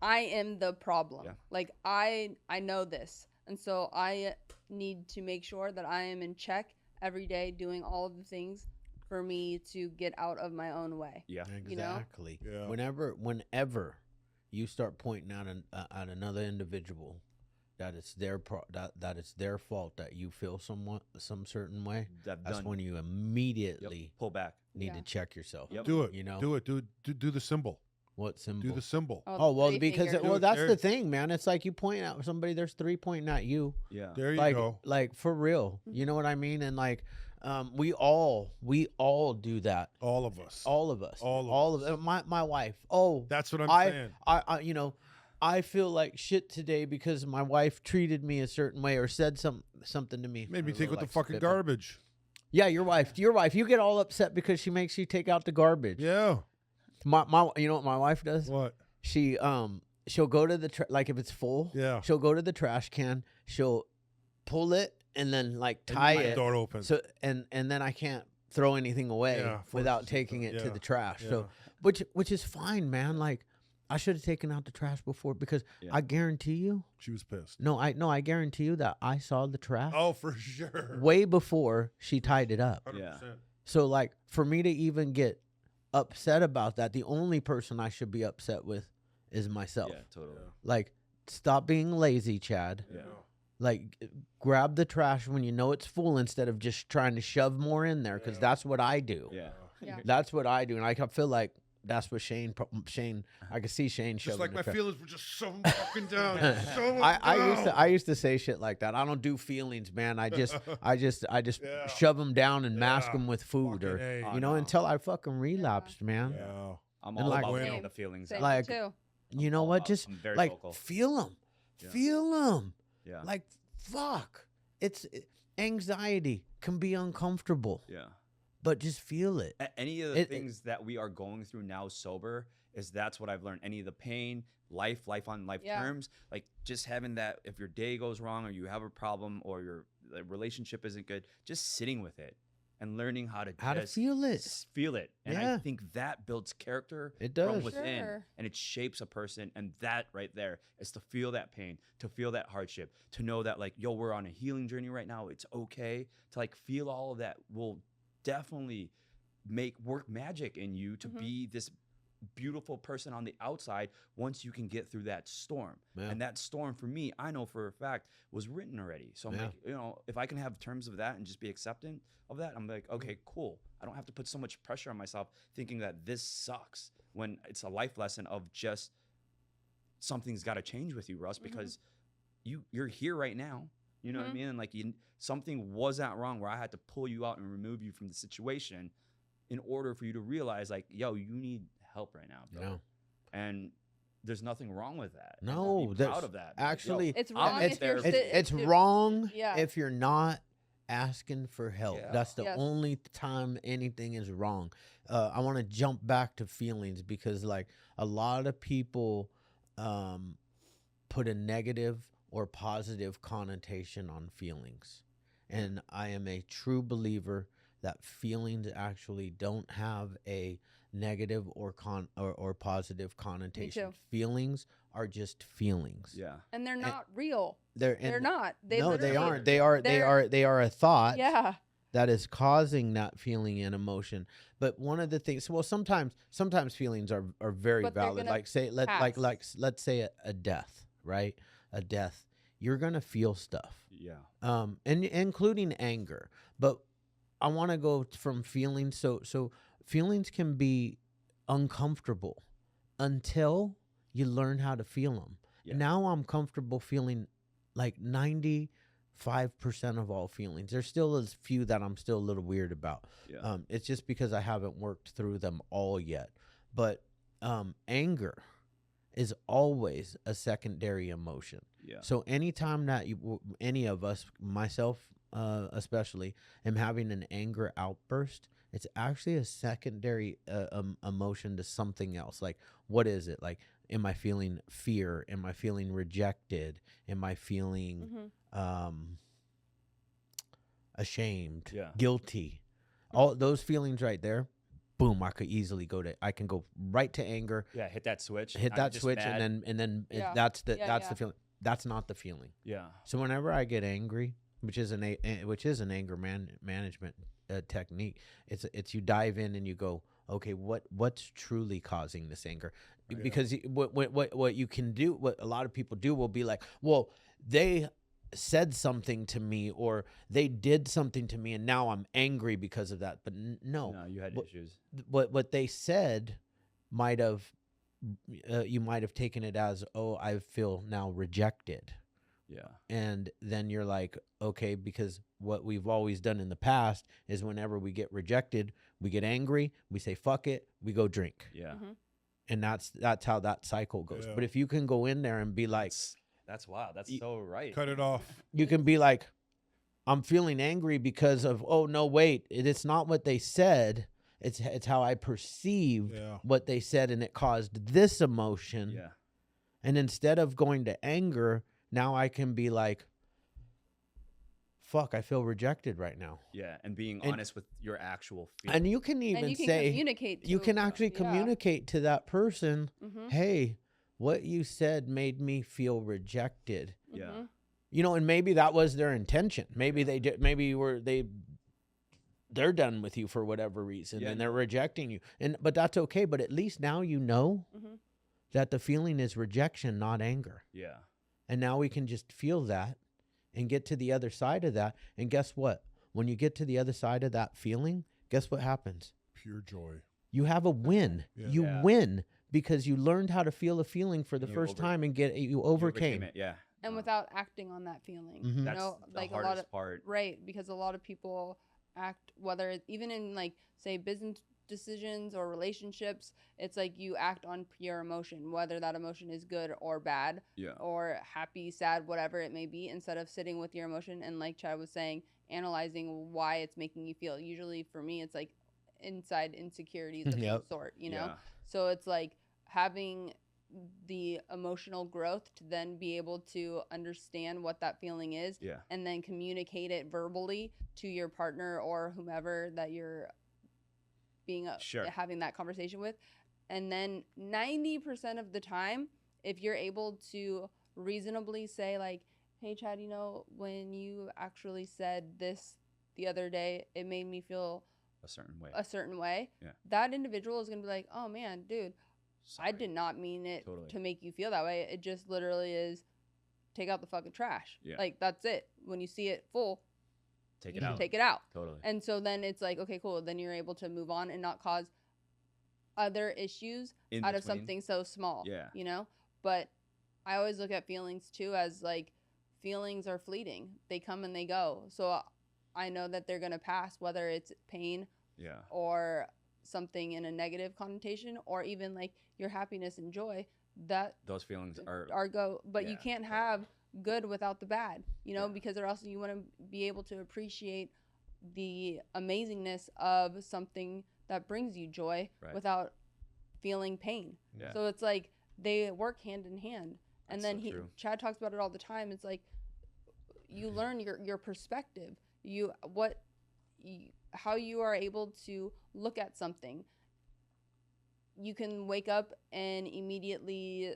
I am the problem. Like, I know this, and so I need to make sure that I am in check every day, doing all of the things for me to get out of my own way. Exactly. You know? Whenever you start pointing out at another individual that it's their that it's their fault that you feel some certain way, that's when you immediately pull back. Need to check yourself. Do it. Do it. Do the symbol. What symbol? Do the symbol. Oh well, because that's the thing, man. It's like you point out somebody. There's 3 pointing at you. There you go. Like for real. You know what I mean? And like, we all do that. All of us. All of us. My wife. Oh, that's what I'm saying. I I feel like shit today because my wife treated me a certain way or said something to me. Made me take out the fucking garbage. Yeah, your wife. You get all upset because she makes you take out the garbage. Yeah. My you know what my wife does? What? She'll go to the like if it's full. Yeah. She'll go to the trash can. She'll pull it and then like tie it. The door open. So and then I can't throw anything away without taking it to the trash. Yeah. So which is fine, man. Like I should have taken out the trash before because I guarantee you she was pissed. No, I guarantee you that I saw the trash. Oh, for sure. Way before she tied it up. 100%. Yeah. So like for me to even get upset about that, the only person I should be upset with is myself. Yeah, totally. Like stop being lazy, Chad. Yeah. Like grab the trash when you know it's full instead of just trying to shove more in there because that's what I do. Yeah. That's what I do, and I feel like that's what Shane. I could see Shane just shoving like the my trash. feelings were just so fucking down. I used to say shit like that. I don't do feelings, man. I just shove them down and mask them with food fucking until I fucking relapsed, man. Yeah. I'm all like, about the feelings. Same Like, too. You know what? Just I'm very like vocal. feel them, Yeah. feel them. Yeah. Like fuck, anxiety can be uncomfortable. Yeah. but just feel it. Any of the things that we are going through now sober is that's what I've learned. Any of the pain, life on life terms, like just having that, if your day goes wrong or you have a problem or your relationship isn't good, just sitting with it and learning how to feel it. Feel it. And I think that builds character from within and it shapes a person. And that right there is to feel that pain, to feel that hardship, to know that like, yo, we're on a healing journey right now. It's okay to like feel all of that will definitely work magic in you to be this beautiful person on the outside once you can get through that storm. And that storm for me, I know for a fact was written already. So I'm like, you know, if I can have terms of that and just be accepting of that, I'm like, okay, cool. I don't have to put so much pressure on myself thinking that this sucks when it's a life lesson of just something's got to change with you, Russ, because you're here right now. You know what I mean? And like something wasn't wrong where I had to pull you out and remove you from the situation in order for you to realize like, yo, you need help right now, bro. No. And there's nothing wrong with that. No, be proud of that. Actually, it's wrong if you're it's wrong if you're not asking for help. That's the only time anything is wrong. I want to jump back to feelings because like a lot of people put a negative or positive connotation on feelings. And I am a true believer that feelings actually don't have a negative or positive connotation. Feelings are just feelings. Yeah. And they're not real. They're not. They aren't. They are a thought. Yeah. That is causing that feeling and emotion. But one of the things, well, sometimes feelings are very valid. Like say let's say a death, right? A death. You're gonna feel stuff. Yeah. And including anger. But I want to go from feelings. So feelings can be uncomfortable until you learn how to feel them. Yeah. Now I'm comfortable feeling like 95% of all feelings. There's still a few that I'm still a little weird about. Yeah. It's just because I haven't worked through them all yet. But anger is always a secondary emotion. Yeah. So anytime that any of us, myself especially, am having an anger outburst, it's actually a secondary emotion to something else. Like, what is it? Like, am I feeling fear? Am I feeling rejected? Am I feeling ashamed? Yeah. Guilty? All those feelings right there. Boom! I can go right to anger. Yeah, hit that switch. Hit that switch, and then that's the feeling. That's not the feeling. Yeah. So whenever I get angry, which is an anger management technique, it's you dive in and you go, okay, what's truly causing this anger? Right. Because what you can do, what a lot of people do, will be like, well, they said something to me or they did something to me and now I'm angry because of that. But no, you had issues. What they said might have you might have taken it as, oh, I feel now rejected. Yeah. And then you're like, okay, because what we've always done in the past is whenever we get rejected, we get angry, we say fuck it, we go drink. Yeah. Mm-hmm. And that's how that cycle goes. Yeah. But if you can go in there and be like, that's wild. That's so right. Cut it off. You can be like, I'm feeling angry because of, oh no, wait, it's not what they said. It's how I perceived what they said, and it caused this emotion. Yeah. And instead of going to anger, now I can be like, fuck, I feel rejected right now. Yeah, and being honest with your actual feelings. And you can even say, you can actually communicate to that person, hey, what you said made me feel rejected. Yeah. You know, and maybe that was their intention. Maybe they did. Maybe they're done with you for whatever reason, and they're rejecting you. But that's okay. But at least now you know that the feeling is rejection, not anger. Yeah. And now we can just feel that and get to the other side of that. And guess what? When you get to the other side of that feeling, guess what happens? Pure joy. You have a win. Yeah. You win because you learned how to feel a feeling for the first time and you overcame it. Yeah. And without acting on that feeling. You know, like the hardest part. Right. Because a lot of people act, whether even in like say business decisions or relationships, it's like you act on pure emotion, whether that emotion is good or bad, or happy, sad, whatever it may be, instead of sitting with your emotion and, like Chad was saying, analyzing why it's making you feel. Usually for me, it's like inside insecurities of some sort, you know? So it's like having the emotional growth to then be able to understand what that feeling is, and then communicate it verbally to your partner or whomever that you're being having that conversation with. And then 90% of the time, if you're able to reasonably say like, hey Chad, you know, when you actually said this the other day, it made me feel a certain way, that individual is gonna be like, oh man, dude, sorry. I did not mean it to make you feel that way. It just literally is, take out the fucking trash. Like, that's it. When you see it full, take it out. Totally. And so then it's like, okay, cool. Then you're able to move on and not cause other issues out of something so small. You know? But I always look at feelings too as like, feelings are fleeting. They come and they go. So I know that they're going to pass, whether it's pain or something in a negative connotation, or even like your happiness and joy, that those feelings are go, but you can't have good without the bad, you know, because or else you want to be able to appreciate the amazingness of something that brings you joy without feeling pain. So it's like they work hand in hand. And then Chad talks about it all the time. It's like you learn your perspective, how you are able to look at something. You can wake up and immediately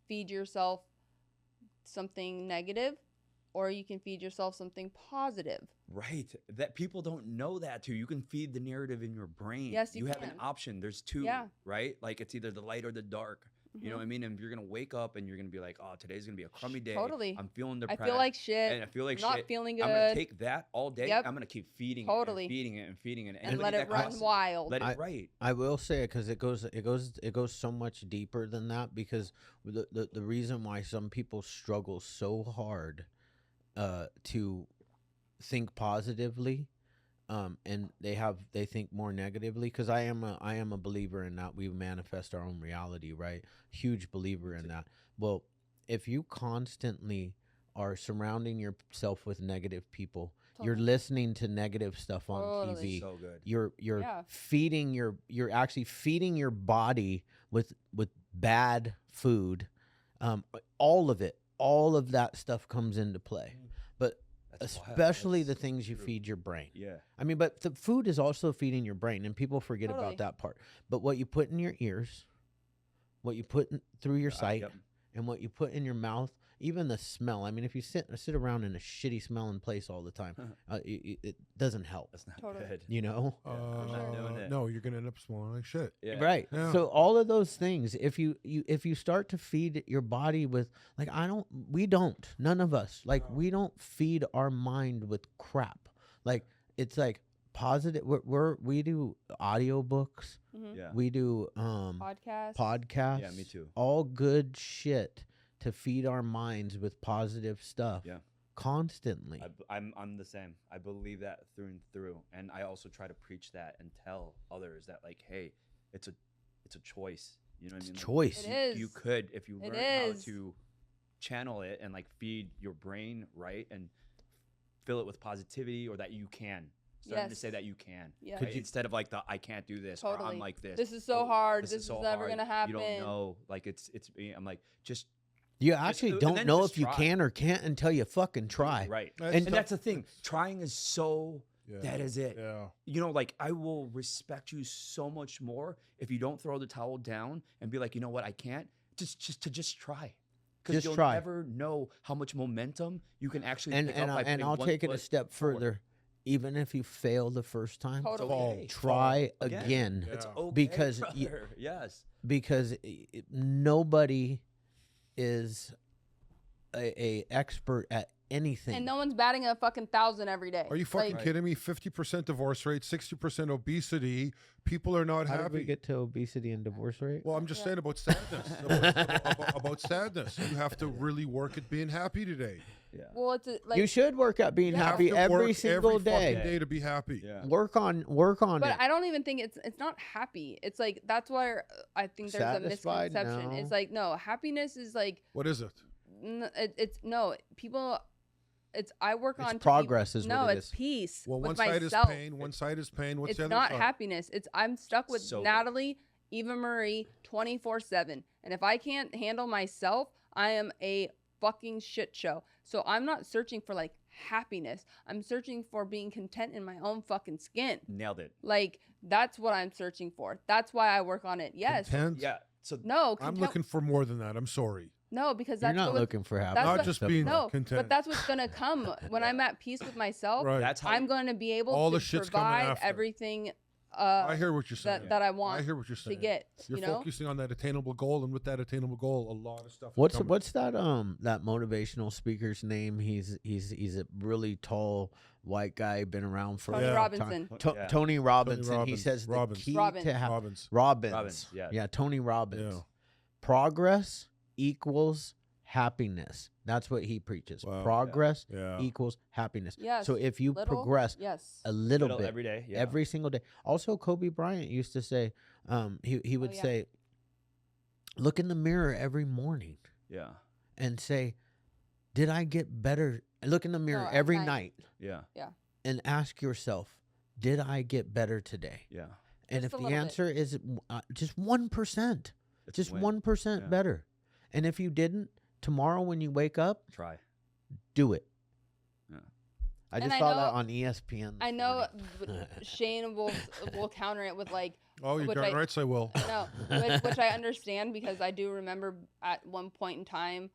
feed yourself something negative, or you can feed yourself something positive. Right. That people don't know that too. You can feed the narrative in your brain. Yes, you have an option. There's two, right? Like it's either the light or the dark. You know what I mean? And you're going to wake up and you're going to be like, oh, today's going to be a crummy day. Totally. I'm feeling depressed. I feel like shit. And I feel like not feeling good. I'm going to take that all day. I'm going to keep feeding it and feeding it and feeding it. And let it run wild. Let it I will say it because it goes so much deeper than that, because the reason why some people struggle so hard to think positively, and they think more negatively, because I am a believer in that we manifest our own reality, right? Huge believer in that. Well, if you constantly are surrounding yourself with negative people, you're listening to negative stuff on TV. So good. You're feeding you're actually feeding your body with bad food. All of that stuff comes into play. But especially the things you feed your brain. I mean, but the food is also feeding your brain, and people forget about that part. But what you put in your ears, what you put through your sight, and what you put in your mouth, even the smell. I mean, if you sit around in a shitty smelling place all the time, it doesn't help. That's not good. You know? I'm not doing it. No, you're gonna end up smelling like shit. Right. So all of those things, if you start to feed your body with, like, none of us, like, we don't feed our mind with crap. Like, it's like positive. We do audiobooks. We do podcasts. Yeah, me too. All good shit to feed our minds with positive stuff. Constantly. I'm the same. I believe that through and through, and I also try to preach that and tell others that, like, hey, it's a choice. You know what I mean? Choice. It is. You could, if you learn how to channel it and like feed your brain right and fill it with positivity, or that you can. Starting to say that you can. Right? Instead of like the I can't do this, or I'm like this. This is so hard. This is never gonna happen. You don't know. Like it's. I'm like just. You actually don't know if you can or can't until you fucking try. Right. And that's the thing. Trying is so. That is it. You know, like, I will respect you so much more if you don't throw the towel down and be like, you know what, I can't. Just try. Because you'll never know how much momentum you can actually pick up by putting I'll take it a step further. Even if you fail the first time, try again. It's okay, because because nobody is a expert at anything, and no one's batting a fucking 1,000 every day. Are you fucking kidding me? 50% divorce rate, 60% obesity. People are not happy. How did we get to obesity and divorce rate? Well, I'm just saying about sadness. about sadness. You have to really work at being happy today. Yeah. Well, it's like you should work at being Yeah. happy You have to every work single every fucking day. day to be happy. Yeah. Work on But it. I don't even think it's not happy. It's like that's where I think there's Satisfied? a misconception. No. It's like no, happiness is like What is it? it's no people. It's I work It's on to be- progress is no, what it it's is. peace Well, with one side myself. is pain, one side is pain. What's It's the other not side? happiness. It's I'm stuck with Sober. Natalie, Eva Marie, 24/7, and if I can't handle myself, I am a fucking shit show. So I'm not searching for like happiness. I'm searching for being content in my own fucking skin. Nailed it. Like that's what I'm searching for. That's why I work on it. Yes. Content? Yeah. So No. I'm Content, looking for more than that. I'm sorry. No, because You're that's not what, looking for that's happiness. Not what- just being no, content. but that's what's gonna come when I'm at peace with myself. Right. that's how I'm going to be able All to the shit's coming provide after. everything I hear what you're saying. that I want I hear what you're to saying. get. You're you know. focusing on that attainable goal, and with that attainable goal, a lot of stuff. is What's coming. that motivational speaker's name? He's a really tall white guy, been around for Tony a long Robinson. time. Yeah. Tony Robinson. He Robbins. says the Robbins. key Robbins. to Robbins? Robbins. Yeah. Tony Robbins. Yeah. Progress equals happiness. That's what he preaches. Wow. Progress Yeah. equals happiness. Yes. So if you Little, progress yes. a little Little bit every day. Yeah. every single day. Also, Kobe Bryant used to say, he would yeah. say, look in the mirror every morning Yeah. and say, did I get better? Look in the mirror No, at every night. night Yeah. and ask yourself, did I get better today? Yeah. And Just if a the little bit. answer is just 1%, It's just a win. 1% Yeah. better. And if you didn't, tomorrow when you wake up, Try. do it. Yeah. I And just I saw that know- on ESPN. I this know morning. Shane will counter it with like Oh, you're which darn I- right. I will. no, which I understand because I do remember at one point in time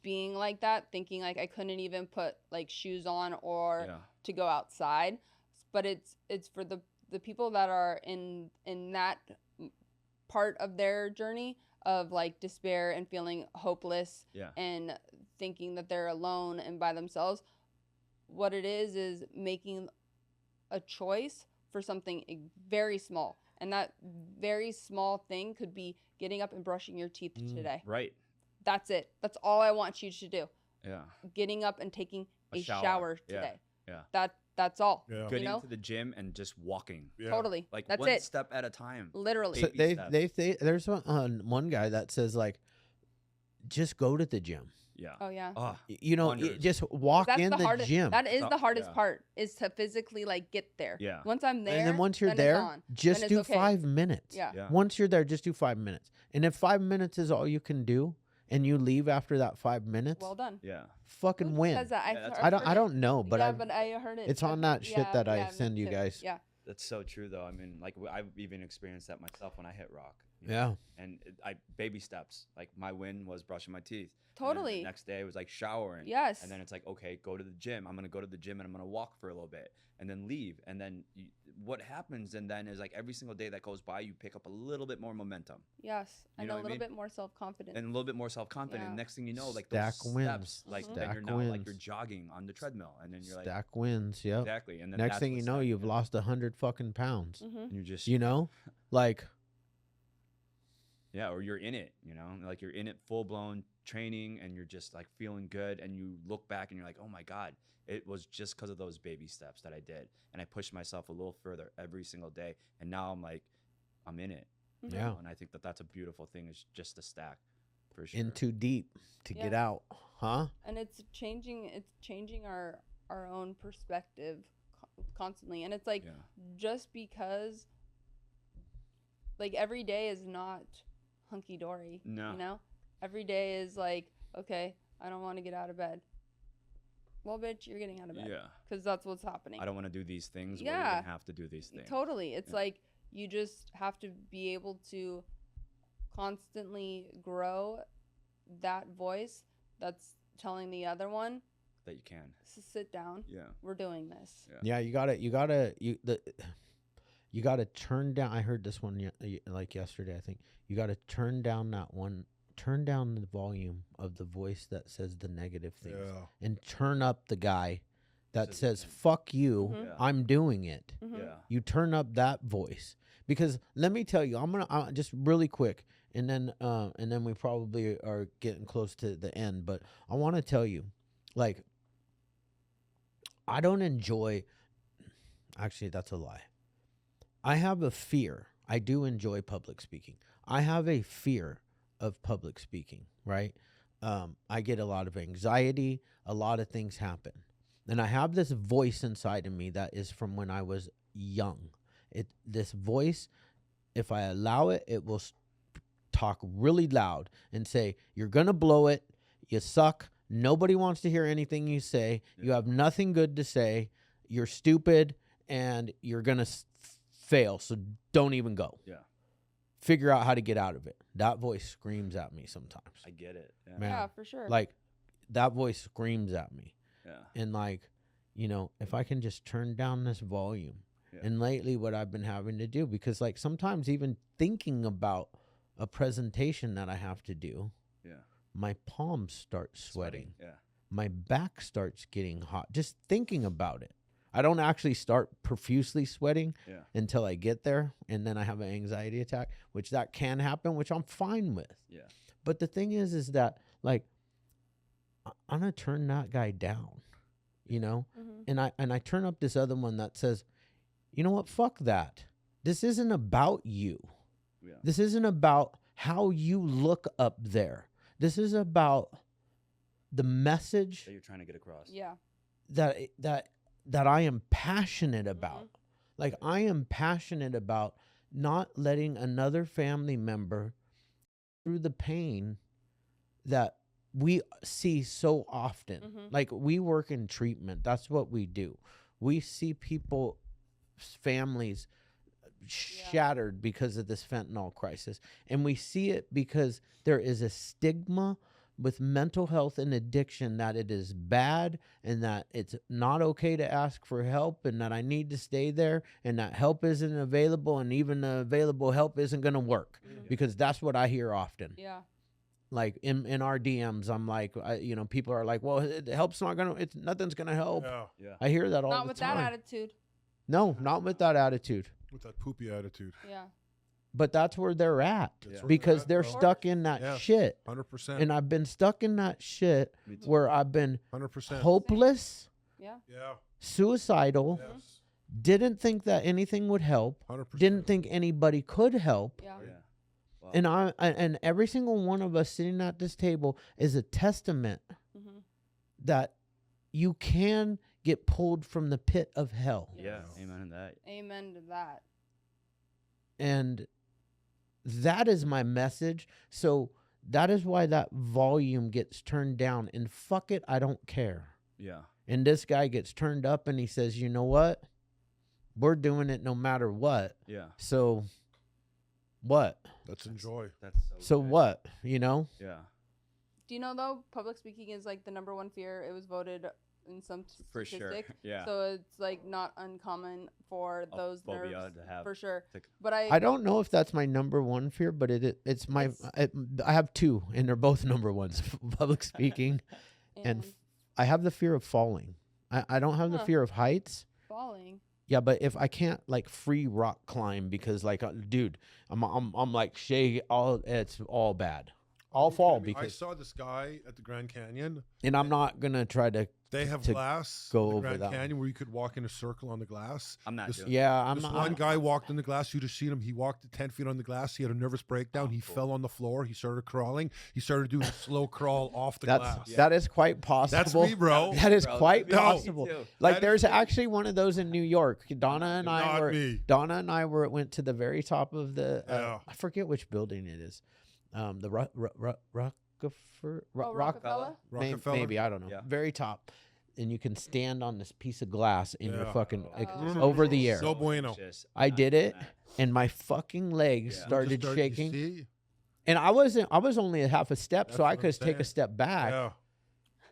being like that, thinking like I couldn't even put like shoes on or Yeah. to go outside. But it's for the people that are in that part of their journey of like despair and feeling hopeless Yeah. and thinking that they're alone and by themselves. What it is making a choice for something very small. And that very small thing could be getting up and brushing your teeth today. Right. That's it. That's all I want you to do. Yeah. Getting up and taking A a shower. shower Yeah. today. Yeah. That's all. Yeah. Getting know? to the gym and just walking. Yeah. Totally. Like That's one it. step at a time. Literally. So baby steps. there's one guy that says like, just go to the gym. Yeah. Oh yeah. Oh, You know, Wonders. just walk That's in the the hardest. gym. That is So- the hardest yeah. part is to physically like get there. Yeah. Once I'm there, and then once you're it's there, on. just Then do it's okay. 5 minutes. Yeah. Yeah. Once you're there, just do 5 minutes. And if 5 minutes is all you can do, and you leave after that 5 minutes, Well done. Yeah. fucking Who win. says that? Yeah, that's- I've I heard don't know, but yeah, I've, but I heard it. it's on that shit that I me send you too. guys. Yeah. That's so true, though. I mean, like I've even experienced that myself when I hit rock. you Yeah. know? And I baby steps. Like my win was brushing my teeth. And then Totally. the next day was like showering. Yes. And then it's like, okay, go to the gym. I'm gonna go to the gym and I'm gonna walk for a little bit, and then leave. And then what happens, and then is like every single day that goes by, you pick up a little bit more momentum Yes. You And know a what I little mean? bit more self confidence. and a little bit more self confident. Yeah. Next thing you know, like Stack those wins. steps, like Mhm. then you're Stack now like wins. you're jogging on the treadmill, and then you're like Stack wins. Yep. exactly. And then Next that's thing you what's know, like, you've lost 100 fucking pounds. Mm-hmm. and you're just You know, like yeah, or you're in it, you know, like you're in it full blown training and you're just like feeling good. And you look back and you're like, oh my God, it was just because of those baby steps that I did. And I pushed myself a little further every single day. And now I'm like, I'm in it. you Mhm. Yeah. know? And I think that that's a beautiful thing is just to stack for sure. in too deep to get Yeah. out, huh? And it's changing our own perspective constantly. And it's like Yeah. just because like every day is not hunky dory. No. You know? Every day is like, okay, I don't want to get out of bed. Well, bitch, you're getting out of bed. Yeah. Because that's what's happening. I don't want to do these things. Well, you're Yeah. gonna have to do these things. Totally. It's Yeah. like you just have to be able to constantly grow that voice that's telling the other one, That you can. sit down. Yeah. We're doing this. Yeah. Yeah, you gotta turn down. I heard this one like yesterday. I think you gotta turn down the volume of the voice that says the negative things, Yeah. and turn up the guy that Says says the thing. "fuck you," Mhm. Yeah. I'm doing it. Mhm. Yeah. You turn up that voice, because let me tell you, I'm just really quick, and then we probably are getting close to the end, but I want to tell you, like, I don't enjoy, actually, that's a lie. I have a fear. I do enjoy public speaking. I have a fear of public speaking, right? I get a lot of anxiety. A lot of things happen. And I have this voice inside of me that is from when I was young. This voice, if I allow it, it will talk really loud and say, you're going to blow it. You suck. Nobody wants to hear anything you say. You have nothing good to say. You're stupid and you're going to fail. So don't even go. Yeah. Figure out how to get out of it. That voice screams at me sometimes. I get it. Yeah. Man, Yeah, for sure. like that voice screams at me. Yeah. And like, you know, if I can just turn down this volume. Yeah. And lately what I've been having to do, because like sometimes even thinking about a presentation that I have to do, Yeah. my palms start sweating. Yeah. My back starts getting hot just thinking about it. I don't actually start profusely sweating until I get there, and then I have an anxiety attack, which that can happen, which I'm fine with. Yeah. But the thing is that like I'm gonna turn that guy down, you know, and I turn up this other one that says, you know what, fuck that. This isn't about you. Yeah. This isn't about how you look up there. This is about the message That you're trying to get across. Yeah. that I am passionate about. Like I am passionate about not letting another family member through the pain that we see so often. Like we work in treatment. That's what we do. We see people, families shattered because of this fentanyl crisis. And we see it because there is a stigma with mental health and addiction that it is bad and that it's not okay to ask for help and that I need to stay there and that help isn't available and even the available help isn't going to work because that's what I hear often. Yeah. Like in our DMs, I'm like, you know, people are like, well, help's not going to, nothing's going to help. Yeah. I hear that all Not the with time. that attitude. No, not with that attitude. With that poopy attitude. Yeah. But that's where they're at That's where because they're they're at, bro. stuck in that shit. 100%. And I've been stuck in that shit Me too. where I've been 100%. hopeless, Yeah. Yeah. suicidal, Yes. didn't think that anything would help, 100%. didn't think anybody could help. Yeah. Yeah. Wow. And and every single one of us sitting at this table is a testament that you can get pulled from the pit of hell. Yeah. Amen to that. Amen to that. And that is my message. So that is why that volume gets turned down. And fuck it, I don't care. Yeah. And this guy gets turned up and he says, you know what? We're doing it no matter what. Yeah. So what? Let's enjoy. That's So good. what? You know? Yeah. Do you know though, public speaking is like the #1 fear. It was voted in some For sure. statistic. Yeah. So it's like not uncommon for those phobia nerves to have. for sure. to- But I don't know if that's my #1 fear, but it's my. I have two, and they're both #1s: public speaking, and I have the fear of falling. I don't have the fear of heights. falling. Yeah, but if I can't like free rock climb because like, dude, I'm like it's all bad. I'll fall I because, saw this guy at the Grand Canyon. and I'm not gonna try to. They have to glass go in the over Grand that Canyon where you could walk in a circle on the glass. I'm not This- doing Yeah, I'm This not. one guy walked in the glass. You just seen him. He walked 10 feet on the glass. He had a nervous breakdown. He fell on the floor. He started crawling. He started doing a slow crawl off the glass. That is quite possible. That's me, bro. That is Bro, quite me too. possible. Me too. Like That there's is me. actually one of those in New York. Donna and Not me. went to the very top of the Yeah. I forget which building it is. The Rockefeller? Rockefeller. maybe I don't know. Yeah. Very top. And you can stand on this piece of glass and you're Yeah. fucking Oh. over the air. No bueno. Just I not did doing it that. and my fucking legs Yeah. started You shaking. see? And I was only a half a step, That's so I what could I'm just take a saying. step back. Yeah.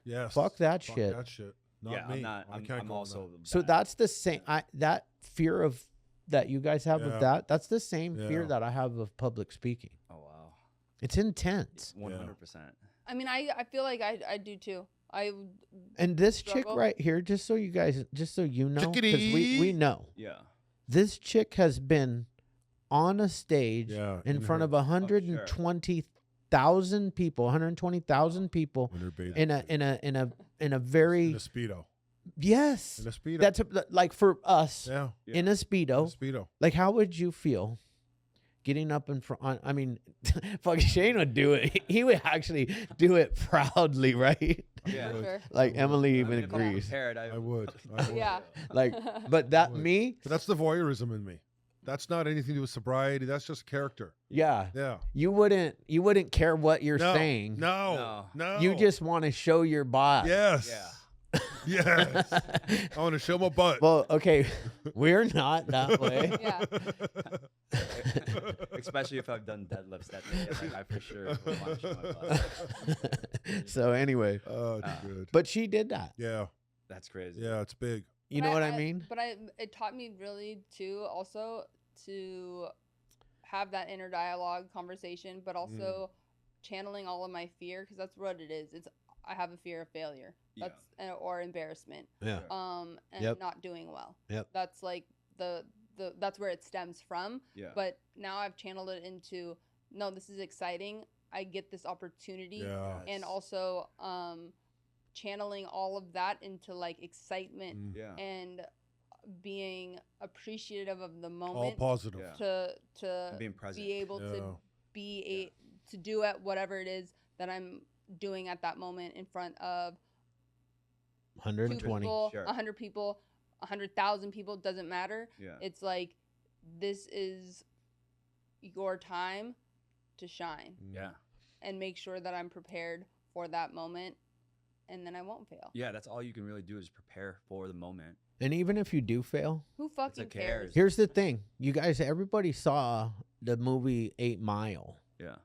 Yes. Fuck that Fuck shit. that shit. Not Yeah. me. I'm not. I I'm, can't I'm go on also. So bad. that's the same. That fear of that you guys have Yeah. of that. That's the same fear Yeah. that I have of public speaking. Oh wow. It's intense. 100%. I mean, I feel like I do too. And this chick Struggle. right here, just so you know, because we Chickadee. know Yeah. this chick has been on a stage Yeah. in front her- of 120 100,000 people, 120,000 people When they're bathing. in a very In a Speedo. yes. In a Speedo. That's like for us yeah. in a In Speedo. a Speedo. Like, how would you feel getting up in front? I mean, fucking Shane would do it. He would actually do it proudly, right? Yeah. For sure. Like Emily I even mean, if I'm agrees. prepared, I would. I would. Yeah. Like, but that would. me, But that's the voyeurism in me. That's not anything to do with sobriety. That's just character. yeah. Yeah. You wouldn't care what you're No. saying. No. No. You just want to show your butt. Yes. Yeah. Yes. I want to show my butt. Well, okay, we're not that way. Yeah. Especially if I've done deadlifts that day, like I for sure would want to show my butt. So anyway, Oh, good. but she did that. Yeah. That's crazy. Yeah. It's big. You But know what I mean? But it taught me really too, also to have that inner dialogue conversation, but also channeling all of my fear, because that's what it is. I have a fear of failure. Yeah. That's or embarrassment. Yeah. And Yep. not doing well. Yep. That's like the that's where it stems from. Yeah. But now I've channeled it into, no, this is exciting. I get this opportunity. Yeah. And also channeling all of that into like excitement Yeah. and being appreciative of the All moment positive. Yeah. to Being present. be able Yeah. to be to do at whatever it is that I'm doing at that moment in front of 2 120. people, Sure. 100 people, 100,000 people, doesn't matter. Yeah. It's like, this is your time to shine Yeah. and make sure that I'm prepared for that moment, and then I won't fail. Yeah. That's all you can really do is prepare for the moment. And even if you do fail, Who fucking cares? cares? here's the thing. You guys, everybody saw the movie 8 Mile. Yeah.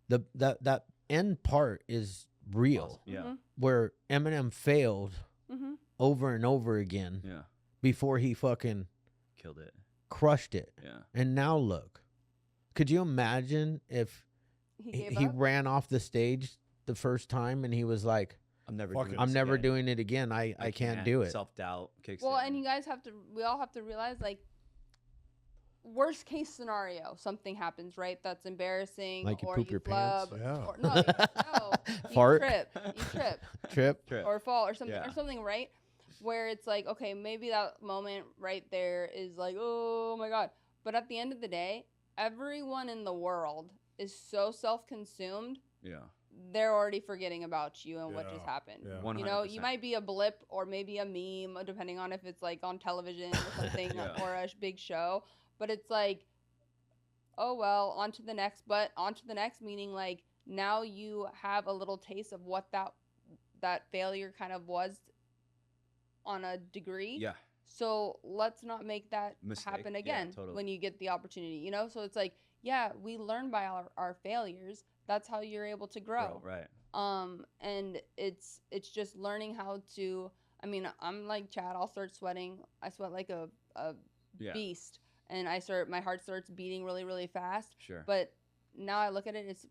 That end part is real, Awesome. Yeah. where Eminem failed Mm-hmm. over and over again Yeah. before he fucking Killed it. crushed it. Yeah. And now look. Could you imagine if He gave he up. ran off the stage the first time and he was like, I'm never. Fuck doing it. I'm this never again. doing it again. I can't do it. Self doubt kicks Well, in. and you guys we all have to realize, like, worst case scenario, something happens, right? That's embarrassing, Like you or poop you your pants? flub, Yeah. or no, you Fart? trip, Trip. Trip. or fall, or something, Yeah. right? Where it's like, okay, maybe that moment right there is like, oh my god. But at the end of the day, everyone in the world is so self-consumed, Yeah. they're already forgetting about you and what just Yeah. happened. Yeah. 100%. You know, you might be a blip or maybe a meme, depending on if it's like on television or something Yeah. or a big show. But it's like, oh well, on to the next. But on to the next, meaning like now you have a little taste of what that failure kind of was on a degree. Yeah. So let's not make that Mistake. happen Yeah, again totally. when you get the opportunity. You know, so it's like, yeah, we learn by our failures. That's how you're able to grow. Right. And it's just learning how to, I mean, I'm like Chad, I'll start sweating. I sweat like a Yeah. beast, and my heart starts beating really, really fast. Sure. But now I look at it,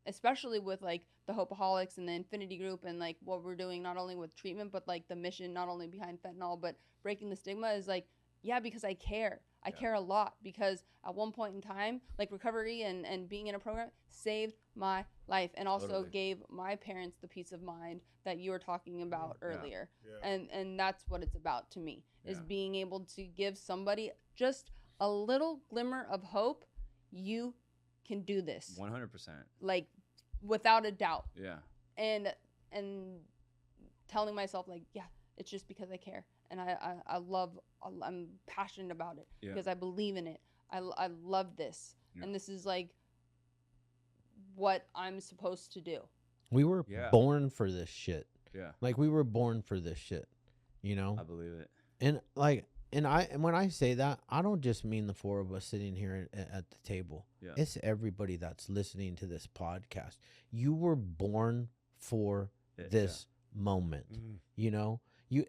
especially with like the Hopeaholics and the Infinity Group and like what we're doing, not only with treatment, but like the mission, not only behind fentanyl, but breaking the stigma, is like, yeah, because I care. I Yeah. care a lot, because at one point in time, like recovery and being in a program saved my life, and also Totally. gave my parents the peace of mind that you were talking about Yeah. earlier. Yeah. And that's what it's about to me, is Yeah. being able to give somebody just a little glimmer of hope. You can do this, 100%. like without a doubt. Yeah. And telling myself like, yeah, it's just because I care, and I'm passionate about it, Yeah. because I believe in it. I love this, Yeah. and this is like what I'm supposed to do. We were Yeah. born for this shit. Yeah. Like we were born for this shit, you know? I believe it. And like, and when I say that, I don't just mean the four of us sitting here at the table. Yeah. It's everybody that's listening to this podcast. You were born for It, this moment. Mm. You know,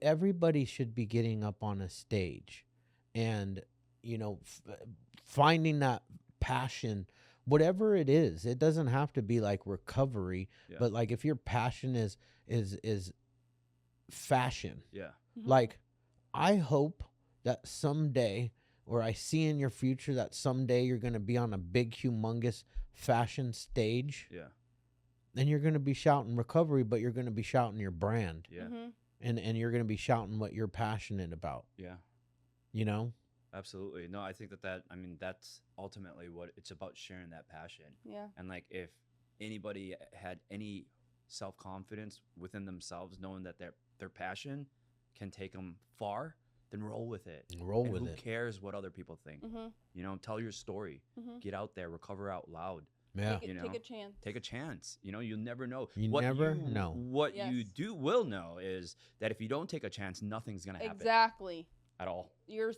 everybody should be getting up on a stage and, you know, finding that passion, whatever it is. It doesn't have to be like recovery, Yeah. but like if your passion is fashion, Yeah. like I hope that someday, or I see in your future that someday you're going to be on a big, humongous fashion stage Yeah. and you're going to be shouting recovery, but you're going to be shouting your brand, Yeah. and you're going to be shouting what you're passionate about. Yeah. You know. Absolutely. No, I think I mean, that's ultimately what it's about, sharing that passion. Yeah. And like, if anybody had any self-confidence within themselves, knowing that their passion can take them far, then roll with it. Roll And with who it. cares what other people think? You know, tell your story. Get out there, recover out loud. Yeah. Take a chance. Take a chance. You know, you'll never know. You never know. What Yes. you will know is that if you don't take a chance, nothing's gonna happen Exactly. at all. You're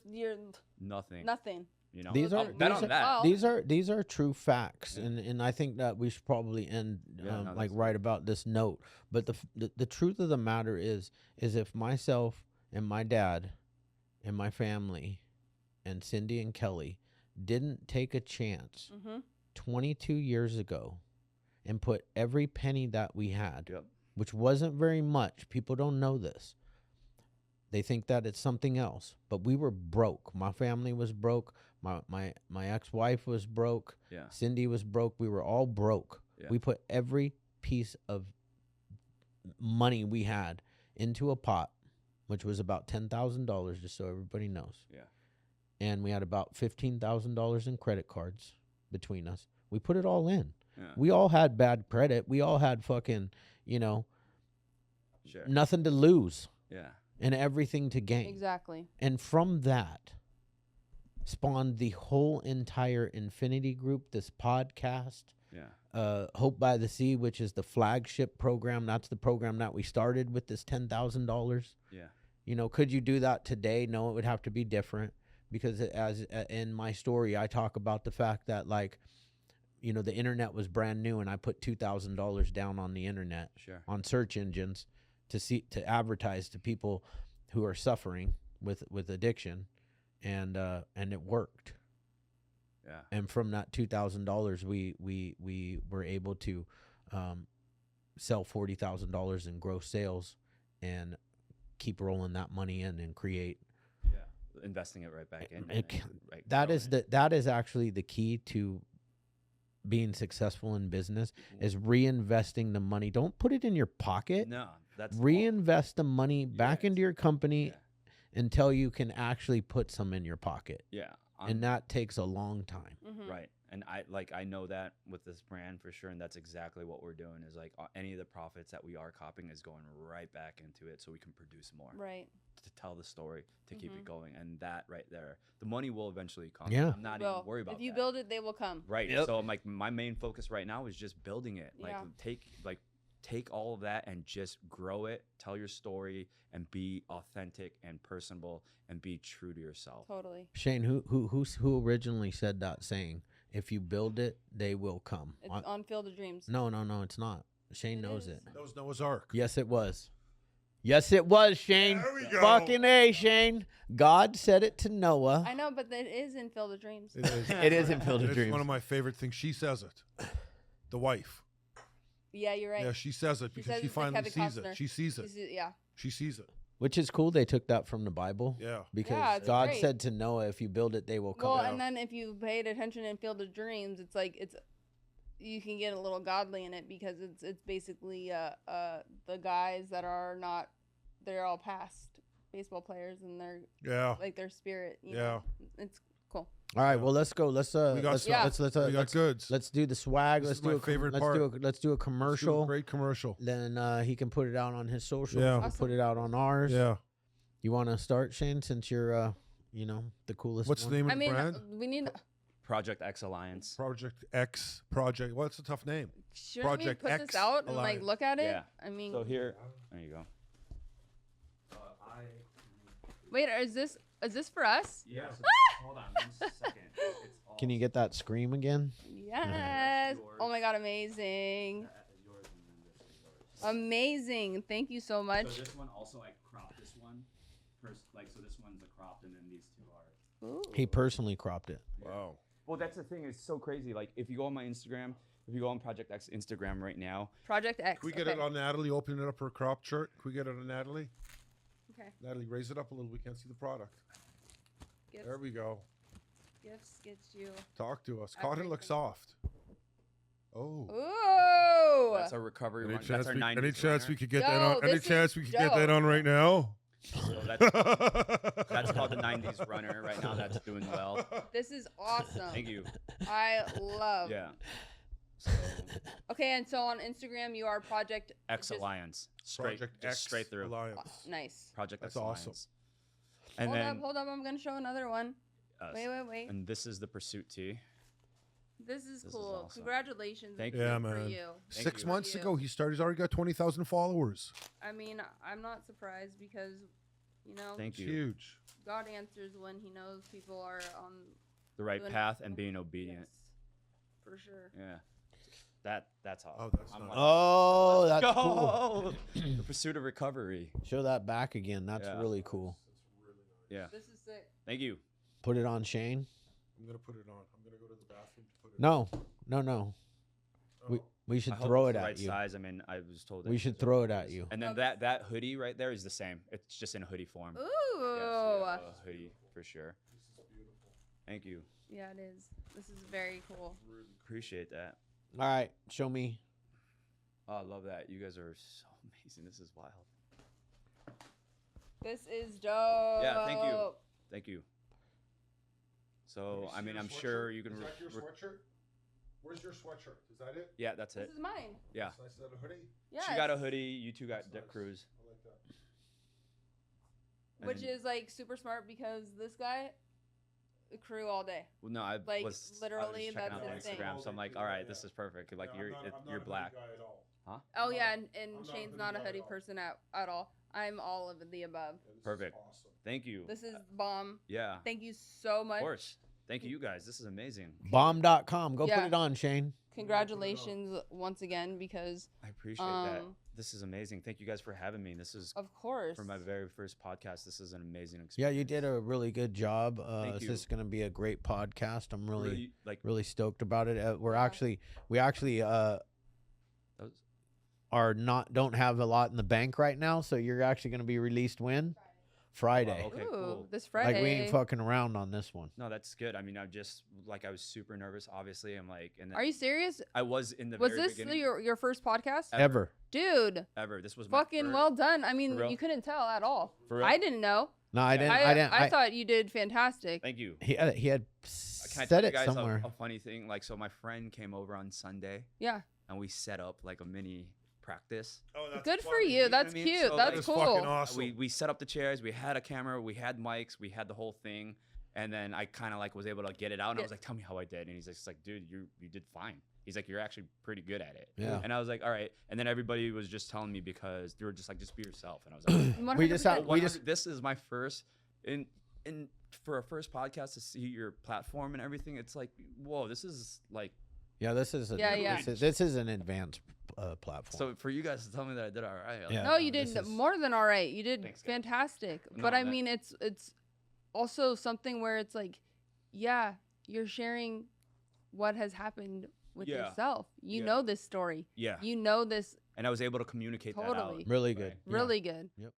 Nothing. nothing. You know, These are bet on that. Well, these are true facts, Yeah. and I think that we should probably end Yeah, no, like that's right about this note. But the truth of the matter is if myself and my dad and my family and Cindy and Kelly didn't take a chance 22 years ago and put every penny that we had, Yep. which wasn't very much. People don't know this. They think that it's something else, but we were broke. My family was broke. My ex-wife was broke. Yeah. Cindy was broke. We were all broke. Yeah. We put every piece of money we had into a pot, which was about $10,000, just so everybody knows. Yeah. And we had about $15,000 in credit cards between us. We put it all in. Yeah. We all had bad credit. We all had fucking, Sure. nothing to lose Yeah. and everything to gain. exactly. And from that spawned the whole entire Infinity Group, this podcast, Yeah. Hope by the Sea, which is the flagship program. That's the program that we started with this $10,000. Yeah. Could you do that today? No, it would have to be different, because as in my story, I talk about the fact that, like, the internet was brand new, and I put $2,000 down on the internet, Sure. on search engines, to advertise to people who are suffering with addiction, and it worked. Yeah. And from that $2,000, we were able to sell $40,000 in gross sales and keep rolling that money in and create. Yeah. Investing it right back in. Right, That growing is it. that is actually the key to being successful in business, is reinvesting the money. Don't put it in your pocket. No, that's Reinvest the money back Yes. into your company Yeah. until you can actually put some in your pocket. Yeah. And that takes a long time. Right. And I know that with this brand for sure, and that's exactly what we're doing, is like any of the profits that we are copying is going right back into it, so we can produce more, Right. to tell the story, to keep it going. And that right there, the money will eventually come. Yeah. I'm not Well, even worried about if you that. build it, they will come. Right. Yep. So like my main focus right now is just building it. Like Yeah. take all of that and just grow it, tell your story, and be authentic and personable and be true to yourself. Totally. Shane, who originally said that saying? If you build it, they will come. It's on Field of Dreams. No, it's not. Shane It knows is. it. That was Noah's Ark. Yes, it was. Yes, it was, Shane. There we go. Fucking A, Shane. God said it to Noah. I know, but it is in Field of Dreams. It is. It is in Field of It's Dreams. one of my favorite things. She says it. The wife. Yeah, you're right. Yeah, she says it because says she it's like finally Kevin sees it. Costner. She sees it. Yeah. She sees it. Which is cool. They took that from the Bible. Yeah. Because Yeah, it's God great. said to Noah, if you build it, they will come. Well, Yeah. and then if you paid attention in Field of Dreams, it's like you can get a little godly in it, because it's basically the guys that are not, they're all past baseball players, and they're Yeah. like their spirit. You Yeah. know? It's cool. All right, well, let's go. Let's We got let's some- let's let's we got let's, goods. let's do the swag. This Let's is do my a favorite let's part. do a let's do a commercial. Great commercial. Then he can put it out on his social. Yeah. We'll put it out on ours. Yeah. You want to start, Shane, since you're the coolest. What's the one? name of I the mean, brand? we need. Project X Alliance. Project X Project. What's a tough name? Shouldn't Project we put X this out and like Alliance. look at it? Yeah. I mean, So here, there you go. wait, is this for us? Yeah. Hold on 1 second. It's all Can you get that scream again? Yes. Oh my God, amazing. that is yours, and then this is yours. Amazing. Thank you so much. So this one also, I cropped this one. So this one's a cropped, and then these two are. Ooh. He personally cropped it. Wow. Well, that's the thing. It's so crazy. Like if you go on my Instagram, if you go on Project X Instagram right now, Project X. Can we get it on Natalie? Open it up her crop shirt. Can we get it on Natalie? Okay. Natalie, raise it up a little. We can't see the product. Gifts, There we go. gifts gets you. Talk to us. Cotton looks Everything. soft. Oh. Ooh. That's our recovery Any run. chance, That's our we, 90s any chance we runner. could get Yo, that on? Any this chance is we could get that on right now? So that's called the 90s runner right now. That's doing well. This is awesome. Thank you. I love. Yeah. So Okay, and so on Instagram, you are Project X just- Alliance. Straight, Project just X straight through. Alliance. Nice. Project That's X awesome. Alliance. And then Hold up. I'm going to show another one. us. Wait. And this is the Pursuit tee. This is This is cool. awesome. Congratulations. Thank Yeah, for man. you. Thank 6 you. months For you. ago, he's already got 20,000 followers. I mean, I'm not surprised because, you know, Thank It's you. huge. God answers when he knows people are on The right doing- path and being obedient. Yes, for sure. Yeah. That's awesome. Oh, that's I'm nice. like, Oh, that's cool. go! The pursuit of recovery. Show that back again. That's Yeah. really cool. Yeah. This is sick. Thank you. Put it on Shane. I'm going to put it on. I'm going to go to the bathroom to put it No. on. We should I hope throw it's it the at right you. size. I mean, I was told. We should throw it at you. And then Okay. that hoodie right there is the same. It's just in a hoodie form. Ooh. Yeah, so you have a hoodie for sure. Thank you. Yeah, it is. This is very cool. Appreciate that. All right, show me. Oh, I love that. You guys are so amazing. This is wild. This is dope. Yeah, thank you. Thank you. So, I mean, I'm sure you can. Is that your sweatshirt? Where's your sweatshirt? Is that it? Yeah, that's This it. is mine. Yeah. Nice. Is that a hoodie? Yeah. She got a hoodie. You two got That's Dick nice. Cruise. I like that. And Which then- is like super smart because this guy, crew all day. Well, no, I like, was literally, I was checking that's out his the thing. Instagram, so I'm like, all right, this is perfect. Like Yeah, you're I'm not you're a hoodie black. guy at all. Oh I'm yeah, not- and I'm not a Shane's hoodie not a guy hoodie at all. person at all. I'm all of the above. Yeah, this is Perfect. awesome. Thank you. This is bomb. Yeah. Thank you so Of much. course. Thank you guys. This is amazing. Bomb.com. Go Yeah. put it on, Shane. Congratulations once again because I appreciate that. Um, This is amazing. Thank you guys for having me. This is of course. for my very first podcast. This is an amazing experience. Yeah, you did a really good job. Thank This you. is going to be a great podcast. I'm really like stoked about it. Yeah. We actually that was, don't have a lot in the bank right now, so you're actually going to be released when? Friday. Wow, okay, Ooh, cool. this Friday. Like we ain't fucking around on this one. no, that's good. I mean, I just like I was super nervous. Obviously, I'm like, and then Are you serious? I was in the Was very this beginning. your first podcast? Ever. Dude, Ever. This was my fucking first, well done. I mean, For real? you couldn't tell at all. For real? I didn't know. No, I didn't. I thought you did fantastic. Thank you. He had Can I said tell you it guys somewhere. a funny thing? Like, so my friend came over on Sunday, Yeah. and we set up like a mini practice. Oh, that's Good for funny. you. That's I mean? cute. So, That's like- That's cool. fucking awesome. We set up the chairs. We had a camera. We had mics. We had the whole thing. And then I kind of like was able to get it out. And I Yeah. was like, "Tell me how I did." And he's just like, "Dude, you did fine." He's like, "You're actually pretty good at it." Yeah. And I was like, "All right." And then everybody was just telling me because they were just like, "Just be yourself." And I was like, 100%. We just had- we just- This is my first in for a first podcast to see your platform and everything. It's like, whoa, this is like. Yeah, this is Yeah. This is an advanced platform. So for you guys to tell me that I did all right. Yeah. No, you this did is- more than all right. You did Thanks, guys. fantastic. No, But I that- mean, it's also something where it's like, yeah, you're sharing what has happened with Yeah. yourself. You Yeah. know this story. Yeah. You know this And I was able to communicate that out. Totally. really good. Right. really good. Yep.